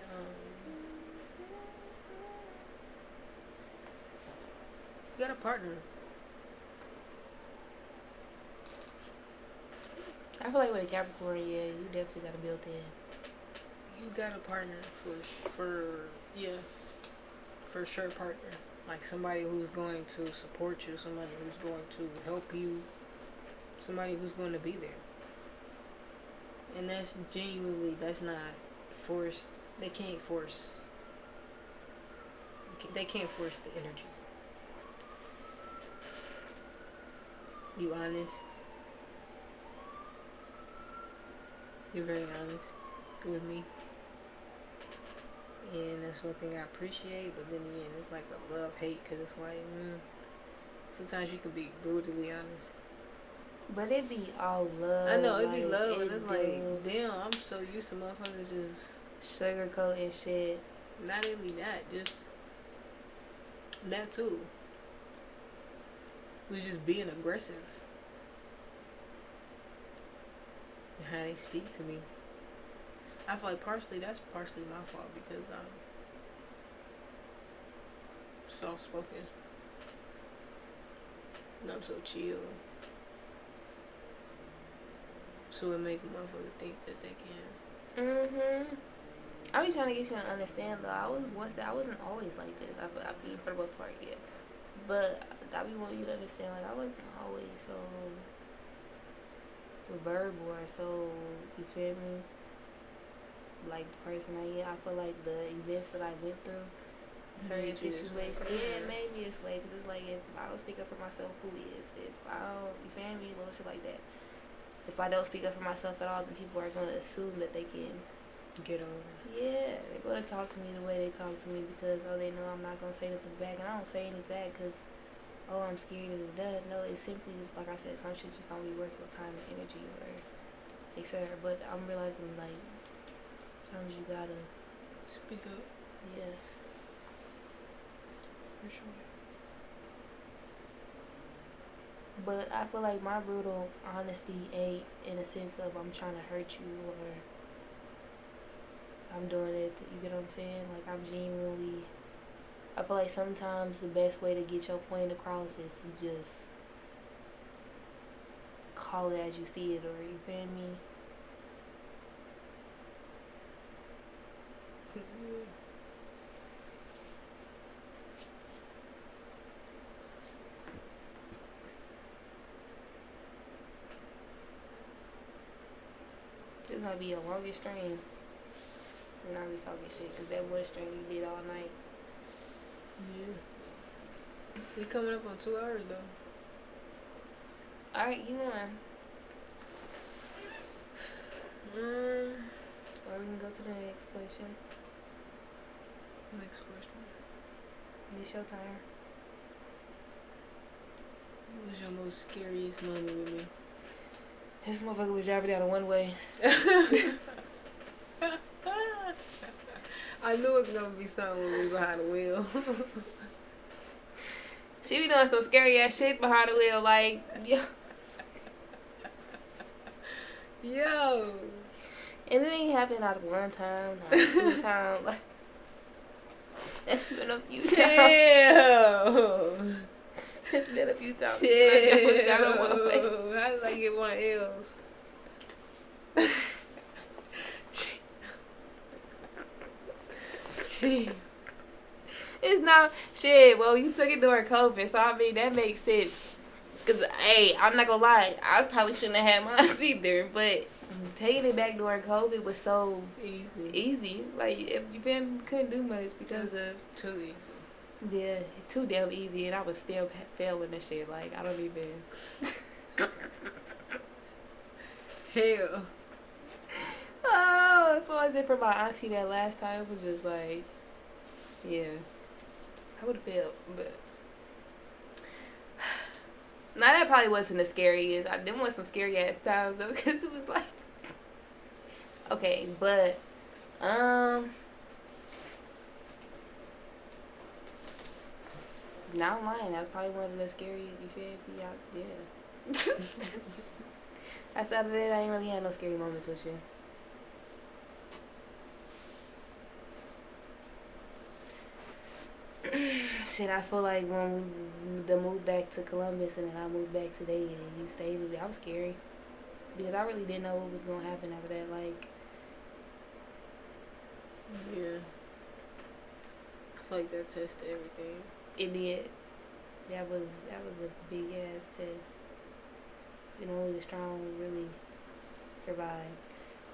You got a partner. I feel like with a Capricorn, yeah, you definitely got a built in. You got a partner for sure partner. Like somebody who's going to support you, somebody who's going to help you, somebody who's going to be there. And that's genuinely, that's not forced. They can't force. They can't force the energy. You honest. You're very honest with me. And that's one thing I appreciate. But then again, it's like a love-hate. Because it's like, sometimes you can be brutally honest. But it be all love. I know, it be like, love. And it's like, damn, I'm so used to motherfuckers just... sugarcoat and shit. Not only that, just... that too. They're just being aggressive. And how they speak to me. I feel like that's partially my fault because I'm soft spoken. And I'm so chill. So it make a motherfucker think that they can. I be trying to get you to understand though. I wasn't always like this. I mean, for the most part, yeah. But I be wanting you to understand, like, I wasn't always so verbal or so, you feel me? Like the person I am. I feel like the events that I went through, certain situations, yeah, it made me this way. Cause it's like if I don't speak up for myself, who is? If I don't, you feel me? Little shit like that. If I don't speak up for myself at all, then people are gonna assume that they can Get over. yeah, they're gonna talk to me the way they talk to me because they know I'm not gonna say nothing back, and I don't say anything back because I'm scared of the death. No, it's simply just like I said, some shit just don't be worth your time and energy or etc. But I'm realizing like sometimes you gotta speak up. Yeah, For sure. but I feel like my brutal honesty ain't in a sense of I'm trying to hurt you or I'm doing it, you get what I'm saying? Like, I'm genuinely, I feel like sometimes the best way to get your point across is to just call it as you see it, or you feel me? This might be a longest stream. And I'm just talking shit, because that one stream you did all night. Yeah. You're coming up on 2 hours, though. Alright, you won. Or we can go to the next question. Next question. It's your turn. What was your most scariest moment with me? This motherfucker was driving down a one-way. I knew it was gonna be something when we was behind the wheel. She be doing some scary ass shit behind the wheel, like, yo. Yo. And it ain't happened not one time, not 2 times. Like, that's been a few times. It's been a few times. Chill. Got on one way. How did I get 1 L's? Chill. It's not shit. Well, you took it during COVID, so I mean that makes sense. Cause hey, I'm not gonna lie, I probably shouldn't have had mine either. But taking it back during COVID was so easy. Like if you couldn't do much because of too easy. Yeah, too damn easy, and I was still failing this shit. Like I don't even. Hell. Oh, if it wasn't for my auntie that last time, it was just like, yeah, I would have failed, but. Now that probably wasn't the scariest. Them was some scary ass times though, cause it was like, okay, but now I'm lying. That's probably one of the scariest. You feel me? Yeah. Outside of that, I ain't really had no scary moments with you. Shit, I feel like when the move back to Columbus and then I moved back to Dayton and you stayed with me, I was scary. Because I really didn't know what was going to happen after that. Like, Yeah. I feel like that tested everything. it did. That was a big ass test. And only the strong really survive.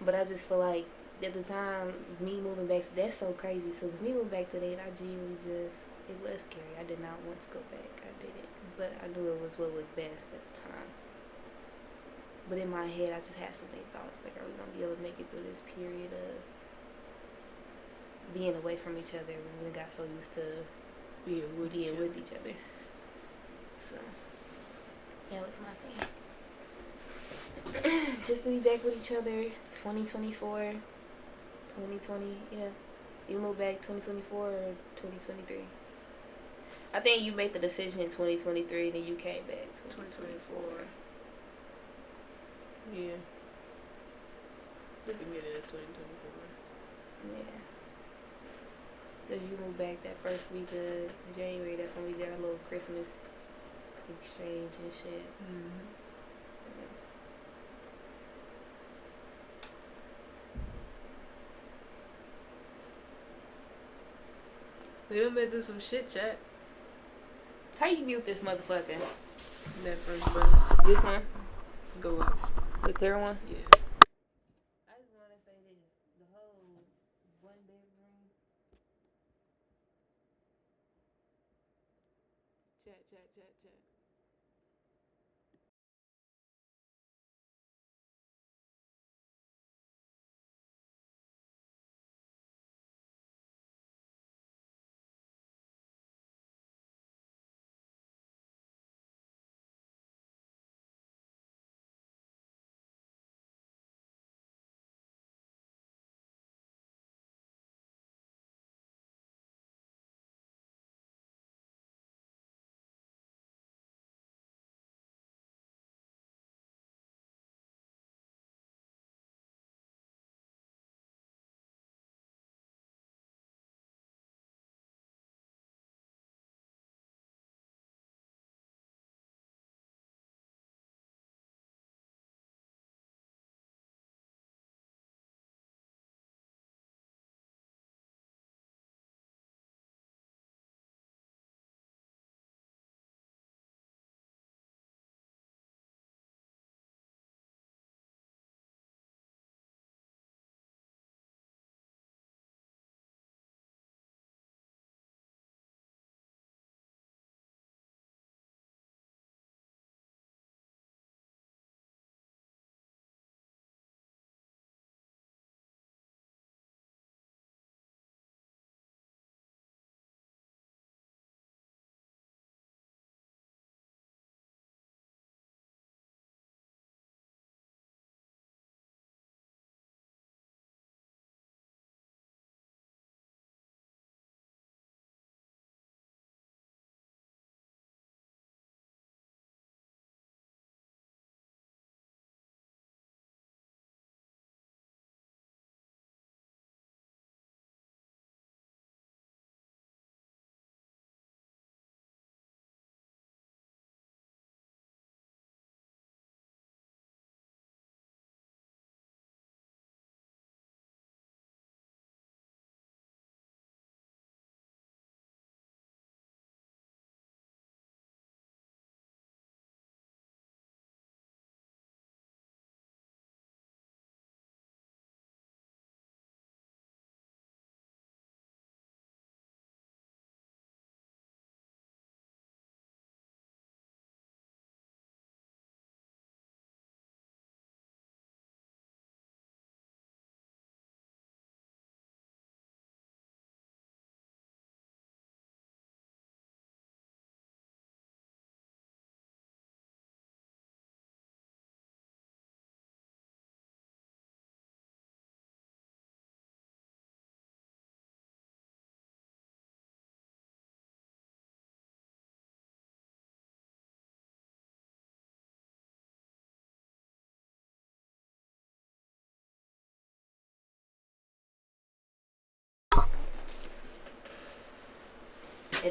But I just feel like at the time, me moving back, that's so crazy. So, because me moving back to Dayton, I genuinely just, it was scary. I did not want to go back. I didn't. But I knew it was what was best at the time. But in my head, I just had so many thoughts. Like, are we going to be able to make it through this period of being away from each other when we got so used to Being with each other. So, that was my thing. Just to be back with each other, 2024, 2020, yeah. You moved back 2024 or 2023? I think you made the decision in 2023 and then you came back 2024. Yeah. The beginning of 2024. Yeah. Because you moved back that first week of January. That's when we did our little Christmas exchange and shit. Mm-hmm. We done been through some shit, chat. How you mute this motherfucker? That first button. This one? Go up. The clear one? Yeah. I just want to say this. The whole one bedroom. Chat.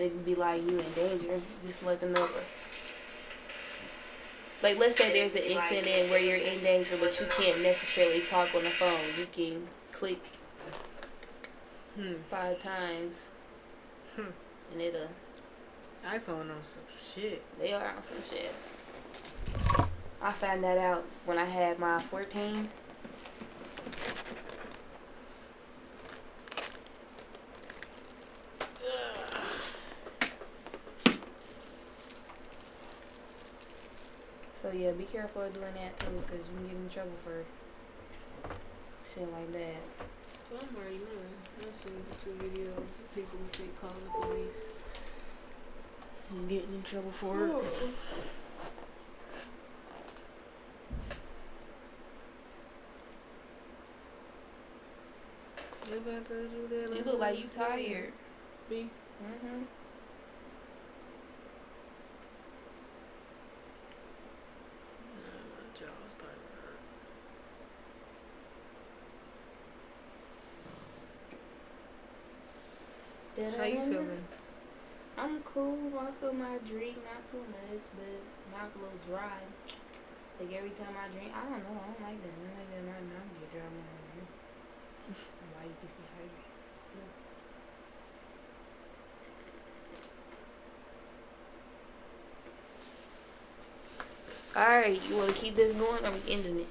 it'd be like you in danger. Just let them know. Like, let's say there's an incident where you're in danger, but you can't necessarily talk on the phone. You can click 5 times, and it'll. iPhone on some shit. They are on some shit. I found that out when I had my 14. So yeah, be careful of doing that too, cause you can get in trouble for shit like that. Well, I'm already knowing. I've seen 2 videos of people who fake calling the police and getting in trouble for it. If I told you that You look like you tired. Me? Mhm. Nah, my jaw's starting to hurt. How you feeling? I'm cool. I feel my drink not too much, but mouth a little dry. Like every time I drink, I don't know. I don't like that. I don't like that. My mouth get dry when I drink. Why you can see how you? Alright, you want to keep this going or we ending it?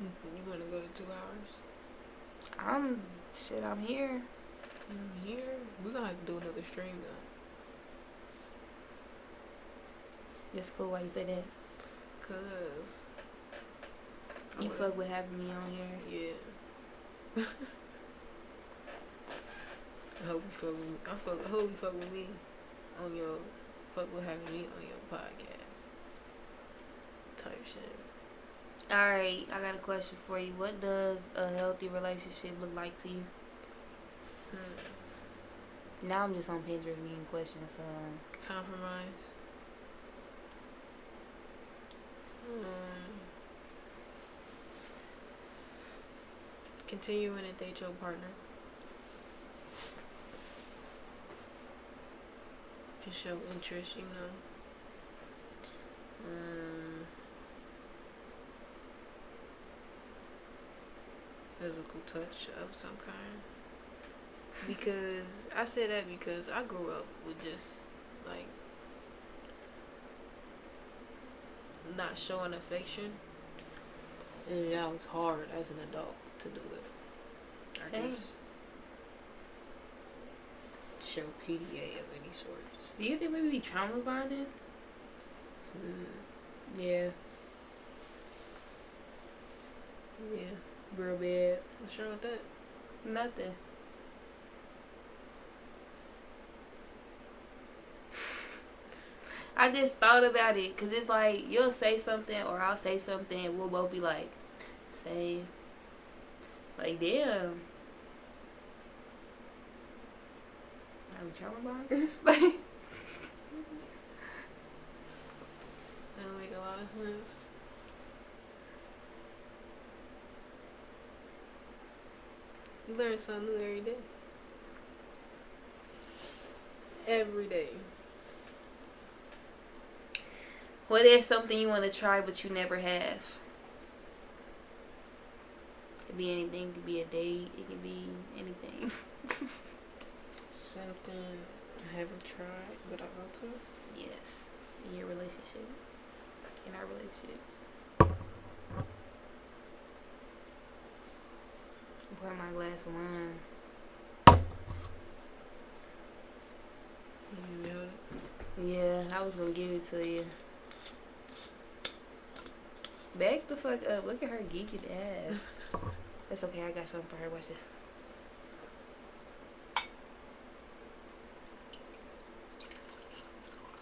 You want to go to 2 hours? I'm here. I'm here. We're going to have to do another stream, though. That's cool. Why you say that? Because You fuck with having me on here. Yeah. I hope you fuck with me. I hope you fuck with me on your fuck with having me on your podcast type shit. Alright, I got a question for you. What does a healthy relationship look like to you? Now I'm just on Pinterest getting questions. Compromise. Continuing to date your partner. Just show interest, you know. Physical touch of some kind. Because I say that because I grew up with just like not showing affection, and that was hard as an adult to do it. I Same. just show PDA of any sort. Do you think maybe we trauma bonding? Yeah. Yeah. Real bad. What's wrong with that? Nothing. I just thought about it because it's like you'll say something or I'll say something and we'll both be like, say, like, damn. Are we trauma bonding? That don't make a lot of sense. You learn something new every day. Every day. What is something you want to try but you never have? It could be anything. It could be a date. It could be anything. Something I haven't tried but I want to. Yes. In your relationship. In our relationship. Pour my glass of wine. You know it. Yeah, I was gonna give it to you. Back the fuck up. Look at her geeking ass. That's okay. I got something for her. Watch this.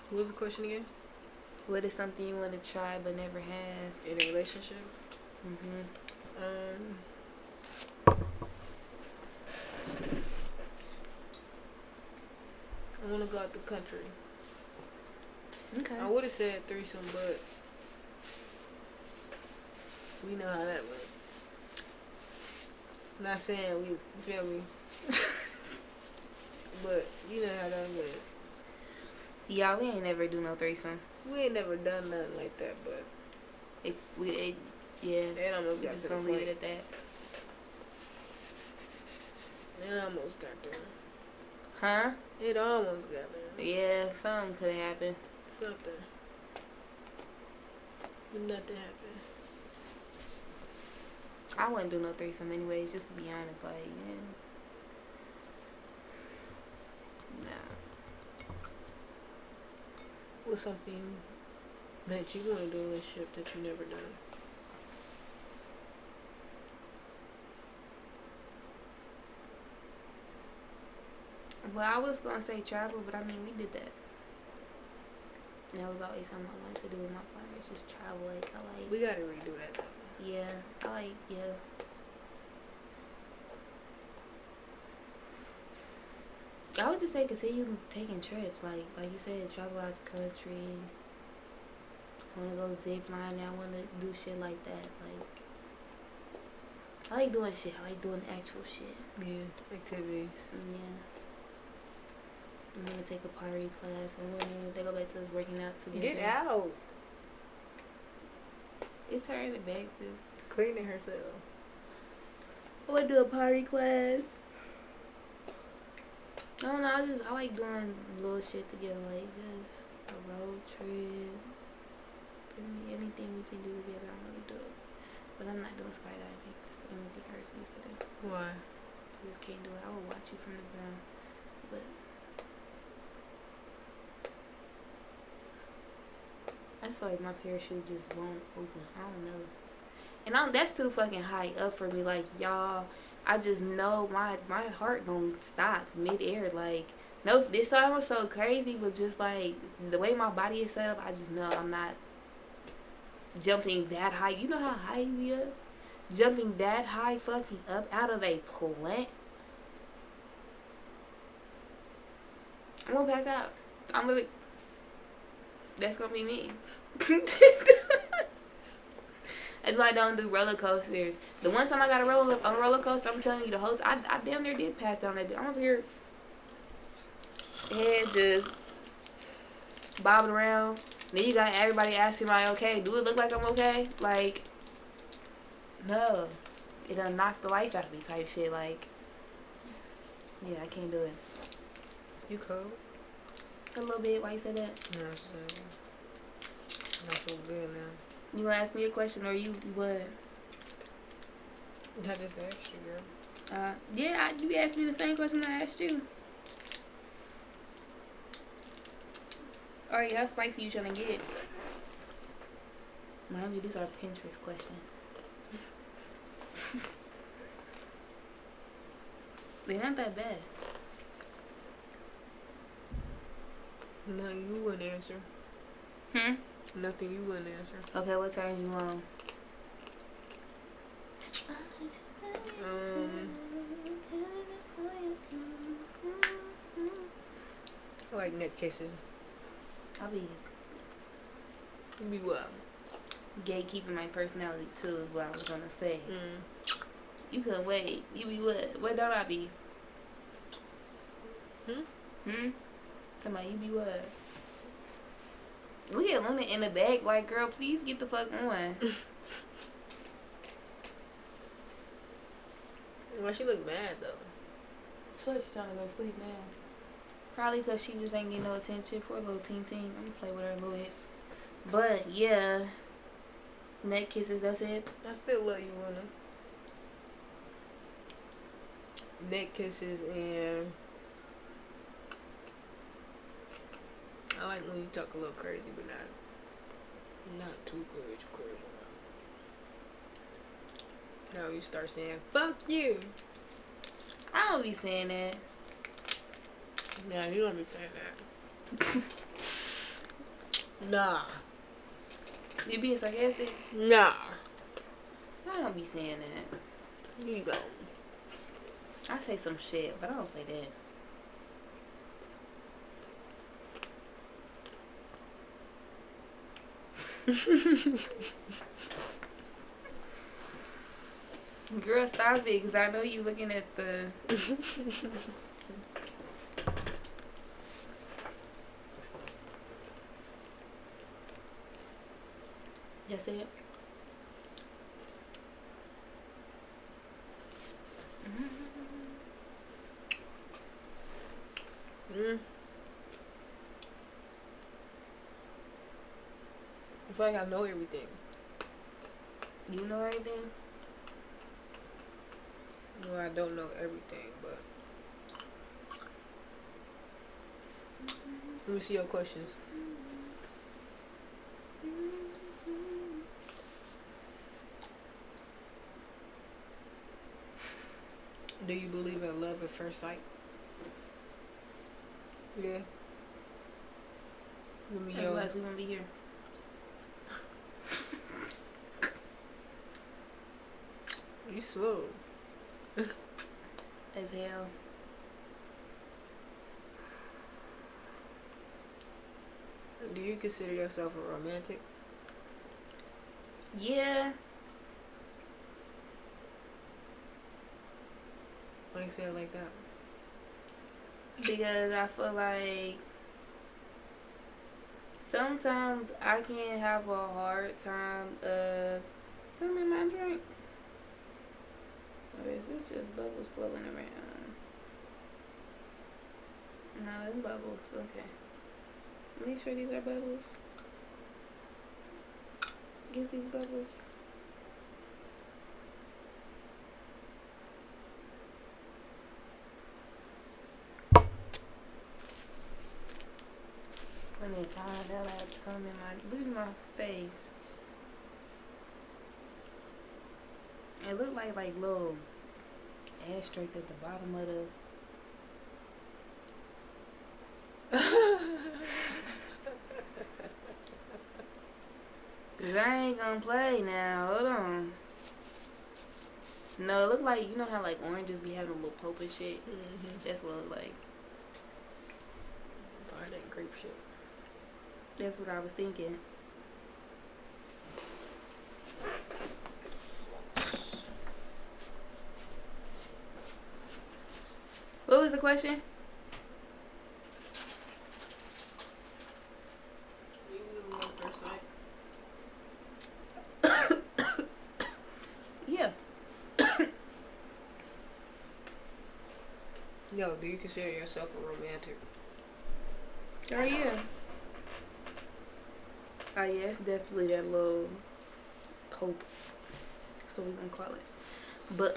What was the question again? What is something you want to try but never have? In a relationship? I want to go out the country. Okay. I would have said threesome, but we know how that went. Not saying we, you feel me? But you know how that went. Yeah, we ain't never do no threesome. We ain't never done nothing like that, but Yeah. it almost We got just to the gonna leave point. it at that. It almost got there. Huh? It almost got there. Yeah, something could have happened. Something. But nothing happened. I wouldn't do no threesome anyways, just to be honest. Like, yeah. Nah. What's something that you want to do in a relationship that you never done? Well, I was gonna say travel, but I mean, we did that. And that was always something I wanted to do with my partner, just travel. Like, We gotta redo that though. yeah, yeah. I would just say continue taking trips, like you said, travel out the country. I wanna go zip line. I wanna do shit like that. Like, I like doing shit. I like doing actual shit. Yeah, activities. Yeah. I'm gonna take a pottery class. I'm gonna go back to us working out together. Get out. It's her in the back just Cleaning herself. I wanna do a pottery class. I don't know, I like doing little shit together, like just a road trip. Anything we can do together, I wanna do it. But I'm not doing skydiving. That's the only thing I refuse to do. Why? I just can't do it. I will watch you from the ground. But I just feel like my parachute just won't open. I don't know. And that's too fucking high up for me. Like, y'all, I just know my heart gonna stop mid-air. Like, no, this sounds so crazy, but just like the way my body is set up, I just know I'm not jumping that high. You know how high we are? Jumping that high fucking up out of a plane. I'm gonna pass out. That's gonna be me. That's why I don't do roller coasters. The one time I got on a roller coaster, I'm telling you, the whole time, I damn near did pass down that. I'm up here, head just bobbing around. Then you got everybody asking, "Am I okay? Do it look like I'm okay?" Like, no, it done knocked the life out of me type shit. Like, yeah, I can't do it. You cold? A little bit. Why you say that? No, I'm just saying. I feel good now. You gonna ask me a question or you what? I just asked you, girl. Yeah, you asked me the same question I asked you. Alright, how spicy you trying to get? Mind you, these are Pinterest questions. They're not that bad. Nothing you wouldn't answer. Nothing you wouldn't answer. Okay, what turns you on? I like neck kissing. I'll be You be what? gatekeeping my personality too is what I was gonna say. You couldn't wait. You be what? What don't I be? Come on, you be what? Look at Luna in the back. Like, girl, please get the fuck on. Why she look mad though? I feel like she's trying to go to sleep now. Probably because she just ain't getting no attention. Poor little ting ting. I'm gonna play with her a little bit. But yeah, neck kisses. That's it. I still love you, Luna. Neck kisses and I like when you talk a little crazy, but not too crazy. Now you start saying "fuck you." I don't be saying that. Nah, you don't be saying that. Nah. You being sarcastic? Nah. I don't be saying that. You go. I say some shit, but I don't say that. Girl, stop it, because I know you looking at the... That's it. I feel like I know everything. You know everything? No, I don't know everything, but let me see your questions. Do you believe in love at first sight? Yeah. Give me your. Otherwise, we won't be here. You smooth. As hell. Do you consider yourself a romantic? Yeah. Why you say it like that? Because I feel like sometimes I can have a hard time tell me my drink. Or is this just bubbles floating around? No, them bubbles. Okay. Make sure these are bubbles. Get these bubbles. Let me find out like some in my look at my face. It looked like little asterisks at the bottom of the Cause I ain't gonna play now. Hold on. No, it looked like, you know how like oranges be having a little pulp and shit? Mm-hmm. That's what it looked like. Buy that grape shit. That's what I was thinking. What was the question? You believe in love at first sight? Yeah. No, do you consider yourself a romantic? Oh yeah. Oh yeah, it's definitely that little pope. That's what we gonna call it. But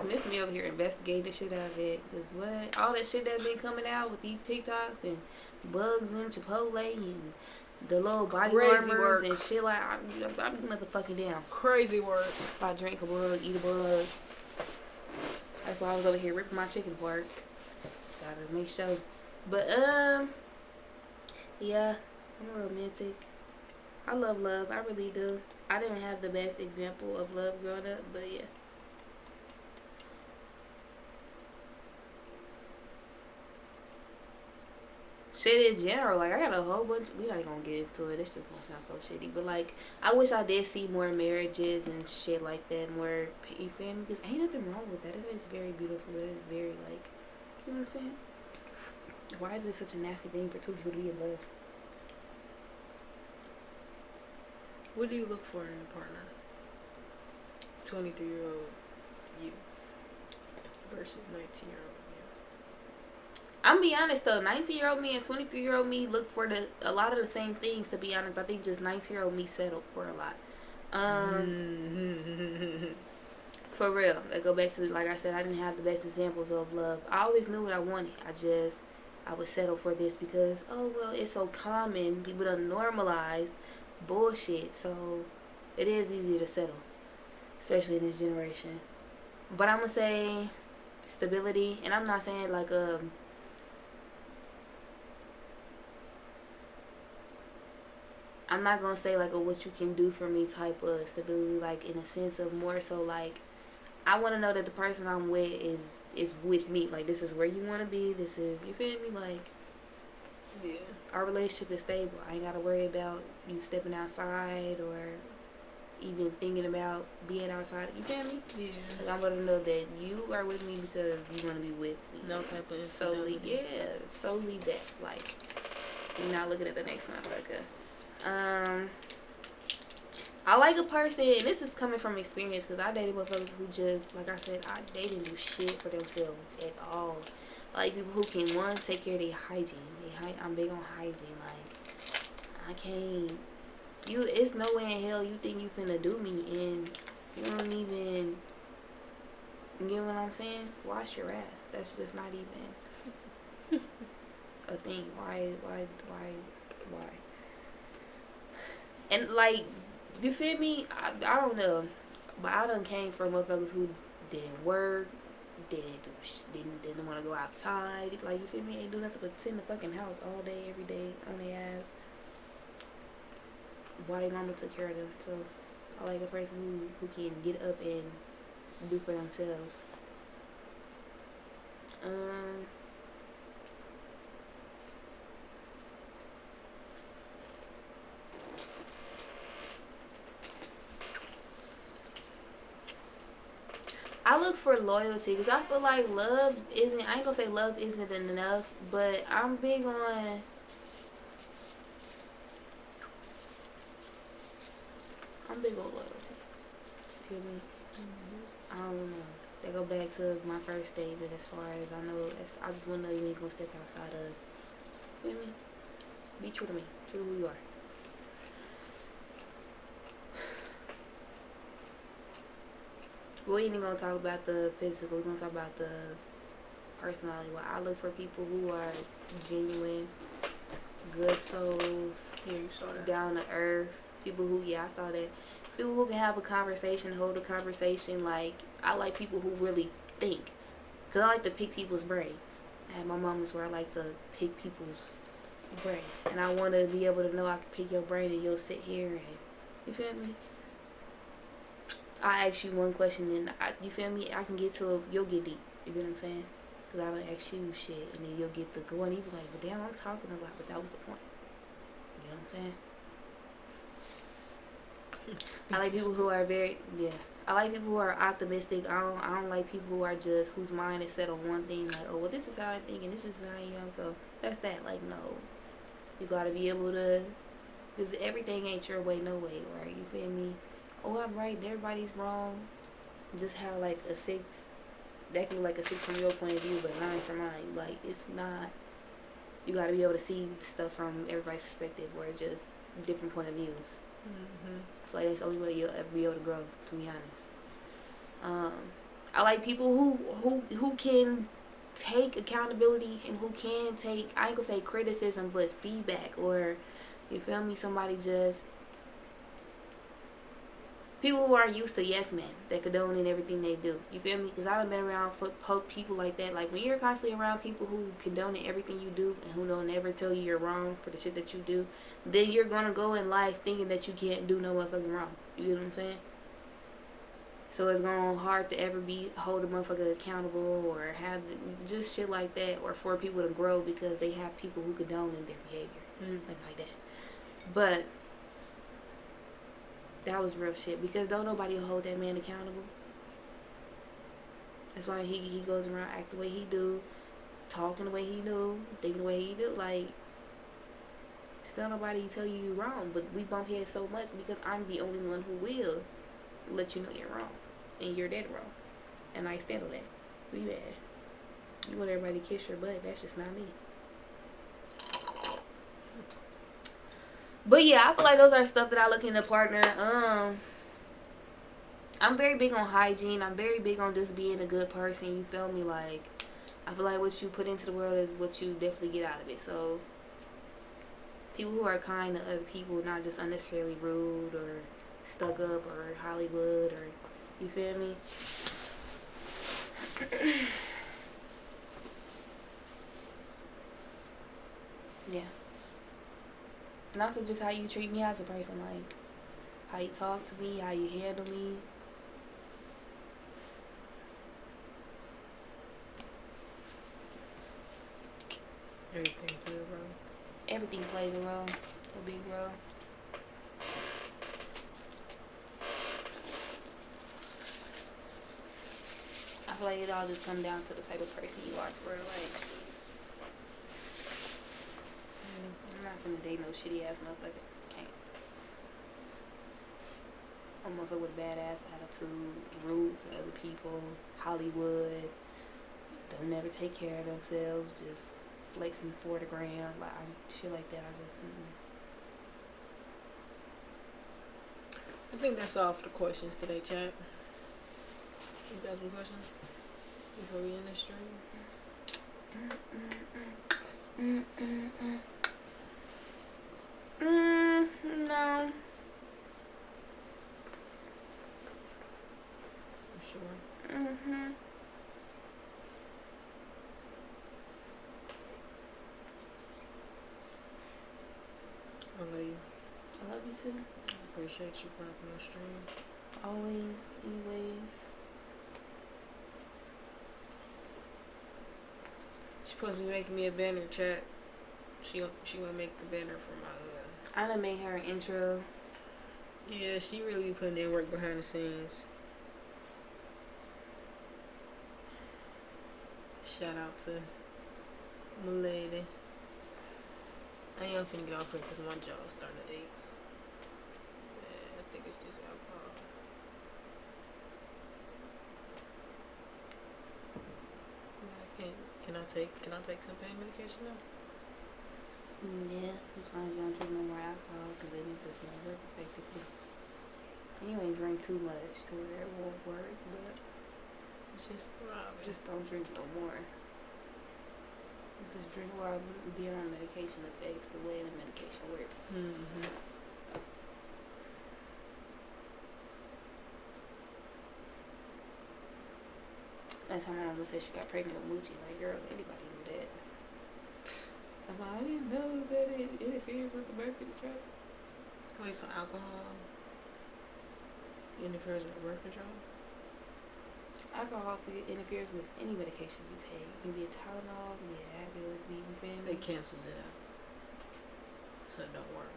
this me over here investigating the shit out of it. Cause what all that shit that been coming out with these TikToks and bugs and Chipotle and the little body Crazy armors work. and shit like I'm motherfucking down. Crazy work. If I drink a bug, eat a bug. That's why I was over here ripping my chicken apart. Just gotta make sure. But yeah, I'm a romantic. I love love. I really do. I didn't have the best example of love growing up, but yeah. Shit in general, like I got a whole bunch. We not gonna get into it. It's just gonna sound so shitty. But like, I wish I did see more marriages and shit like that. More, you feel me? Because ain't nothing wrong with that. It is very beautiful. It is very like, you know what I'm saying? Why is it such a nasty thing for two people to be in love? What do you look for in a partner? 23-year-old you versus 19-year-old I'm be honest though, 19-year-old me and 23-year-old me look for a lot of the same things. To be honest, I think just 19-year-old me settled for a lot. For real. I go back to, like I said, I didn't have the best examples of love. I always knew what I wanted. I would settle for this because, oh well, it's so common. People done normalized bullshit, so it is easy to settle, especially in this generation. But I'm gonna say stability, and I'm not saying like I'm not gonna say like a what you can do for me type of stability, like in a sense of more so like I want to know that the person I'm with is with me. Like this is where you want to be. This is, you feel me? Like yeah. Our relationship is stable. I ain't gotta worry about you stepping outside or even thinking about being outside. You feel me? Yeah. Like, I want to know that you are with me because you want to be with me. No type of solely, infidelity. solely that. Like, you're not looking at the next motherfucker. I like a person, and this is coming from experience, because I dated motherfuckers who just, like I said, they didn't do shit for themselves at all. I like people who can, one, take care of their hygiene. I'm big on hygiene. Like, I can't, it's no way in hell you think you finna do me, and you don't even, you know what I'm saying? Wash your ass. That's just not even a thing. Why? And, like, you feel me? I don't know, but I done came from motherfuckers who didn't work, didn't want to go outside. Like, you feel me? Ain't do nothing but sit in the fucking house all day, every day, on their ass. White mama took care of them. So I like a person who can get up and do for themselves. I look for loyalty, because I feel like love isn't, I ain't gonna say love isn't enough, but I'm big on loyalty. Feel me? I don't know. That go back to my first statement, as far as I know, I just want to know you ain't gonna step outside of, feel me? Be true to me. True to who you are. We ain't even gonna talk about the physical. We're gonna talk about the personality. Well, I look for people who are genuine, good souls. Yeah, you saw that. Down to earth. People who, I saw that. People who can have a conversation, hold a conversation. Like, I like people who really think. Because I like to pick people's brains. I had my moments where I like to pick people's brains. And I want to be able to know I can pick your brain and you'll sit here and, you feel me? I ask you one question and you feel me? I can get to you'll get deep. You get what I'm saying? Because I don't ask you shit and then you'll get the go and you be like, but damn, I'm talking about, but that was the point. You know what I'm saying? I like people who are I like people who are optimistic. I don't like people who are just, whose mind is set on one thing, like, oh, well, this is how I think and this is how I am, so that's that. Like, no. You gotta be able to, because everything ain't your way, no way, right? You feel me? Oh, I'm right, everybody's wrong. Just have like a 6, that can look like a 6 from your point of view, but 9 from mine. Like, it's not, you gotta be able to see stuff from everybody's perspective, or just different point of views. I feel like that's the only way you'll ever be able to grow, to be honest. I like people who can take accountability and who can take, I ain't gonna say criticism, but feedback, or, you feel me, somebody just, people who aren't used to yes men, that condone in everything they do. You feel me? Because I done been around people like that. Like, when you're constantly around people who condone in everything you do and who don't ever tell you you're wrong for the shit that you do, then you're gonna go in life thinking that you can't do no motherfucking wrong. You get what I'm saying? So it's gonna hard to ever hold a motherfucker accountable, or have just shit like that, or for people to grow because they have people who condone in their behavior, like that. But that was real shit, because don't nobody hold that man accountable. That's why he goes around acting the way he do, talking the way he do, thinking the way he do. Like, don't nobody tell you you're wrong, but we bump heads so much because I'm the only one who will let you know you're wrong, and you're dead wrong, and I stand on that. Be bad. You want everybody to kiss your butt? That's just not me. But yeah, I feel like those are stuff that I look in a partner. I'm very big on hygiene. I'm very big on just being a good person. You feel me? Like, I feel like what you put into the world is what you definitely get out of it. So, people who are kind to other people, not just unnecessarily rude or stuck up or Hollywood, or, you feel me? Yeah. And also just how you treat me as a person, like how you talk to me, how you handle me. Everything plays a role. Everything plays a role, a big role. feel like it all just comes down to the type of person you are for real. Like, I'm not gonna date no shitty ass motherfucker. Just can't. A motherfucker with a badass attitude, rude to other people, Hollywood, don't never take care of themselves, just flexing for the gram, like shit like that. I just. I think that's all for the questions today, chat. You got some questions before we end this stream? No. You sure? Mhm. I love you. I love you too. Appreciate you for having the stream. Always, anyways. She's supposed to be making me a banner, chat. She gonna make the banner for my I done made her an intro. Yeah, she really be putting in work behind the scenes. Shout out to my lady. I am finna get off here because my jaw's starting to ache. Yeah, I think it's this alcohol. Can I take some pain medication now? Yeah, as long as you don't drink no more alcohol, because then it just won't work effectively. And you ain't drink too much to where it won't work, but It's just throbbing. just don't drink no more. Just drink while being on medication affects the way the medication works. Mm-hmm. That's how my mama said she got pregnant with Moochie. Like, girl, anybody knew that. I'm like, I didn't know that it interferes with the birth control. Wait, so alcohol interferes with birth control? Alcohol interferes with any medication you take. It can be a Tylenol, it can be an Advil, it can be anything. It cancels it out. So it don't work.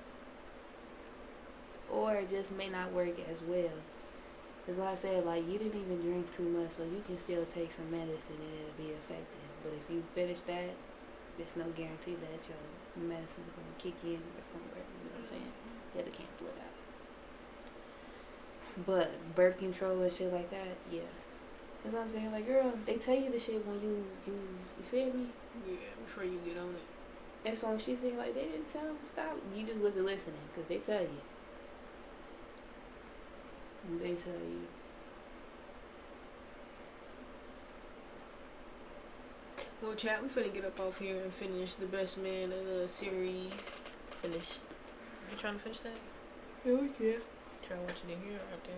Or it just may not work as well. That's why I said, like, you didn't even drink too much, so you can still take some medicine and it'll be effective. But if you finish that, there's no guarantee that your medicine is going to kick in or it's going to work. You know what I'm saying? You have to cancel it out. But birth control and shit like that, yeah. That's what I'm saying. Like, girl, they tell you the shit when you feel me? Yeah, before you get on it. That's why when she's saying, like, they didn't tell them to stop. You just wasn't listening, because they tell you. They tell you. Well, chat, we finna get up off here and finish the best man series. Finish. You trying to finish that? Yeah, we can. Try watching it here or out there.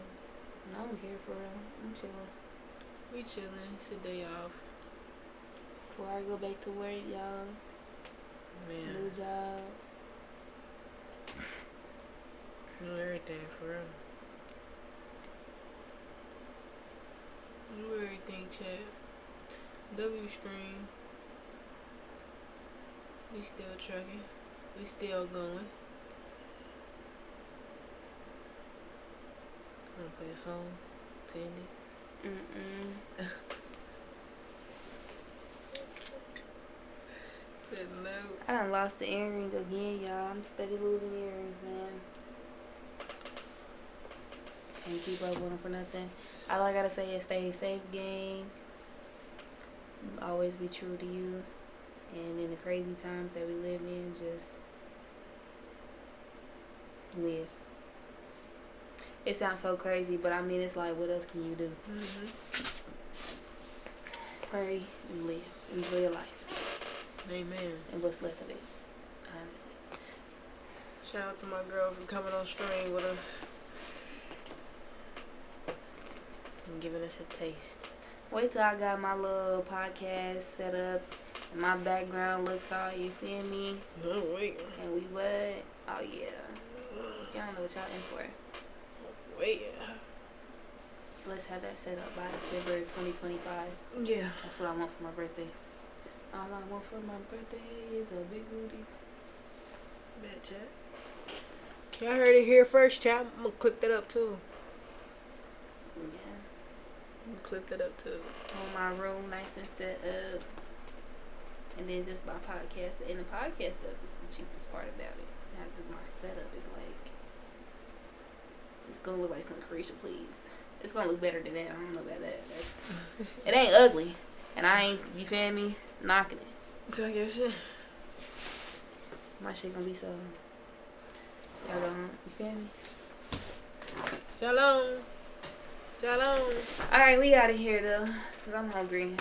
I don't care for real. I'm chilling. We chilling. It's a day off. Before I go back to work, y'all. Man. New job. Do everything for real. Do everything, chat. W stream. We still trucking. We still going. I'm gonna play a song to end it. Said no. I done lost the earring again, y'all. I'm steady losing earrings, man. Can't keep up with them for nothing. All I gotta say is stay safe, gang. Always be true to you. And in the crazy times that we live in, just live. It sounds so crazy, but I mean, it's like, what else can you do? Pray and live. Enjoy your life. Amen. And what's left of it, honestly. Shout out to my girl for coming on stream with us and giving us a taste. Wait till I got my little podcast set up and my background looks all, you feel me? Oh, wait. And we what? Oh, yeah. Y'all know what y'all in for. Wait. Let's have that set up by December 2025. Yeah. That's what I want for my birthday. All I want for my birthday is a big booty. Bad chat. Y'all heard it here first, chat. I'm gonna click that up too. Yeah. clip that up too. On my room, nice and set up. And then just my podcast. And the podcast stuff is the cheapest part about it. That's just my setup is like, it's gonna look like some Carisha, please. It's gonna look better than that. I don't know about that. It ain't ugly. And I ain't, you feel me, knocking it. Talk your shit. My shit gonna be so, y'all gonna, you feel me? Shalom. Shalom. Alright, we out of here though. Cause I'm hungry.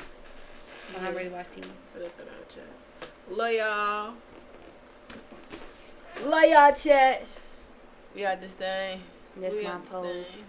And I'm ready to watch TV. Love y'all. Love y'all, chat. We got this thing. That's We my got this pose. thing.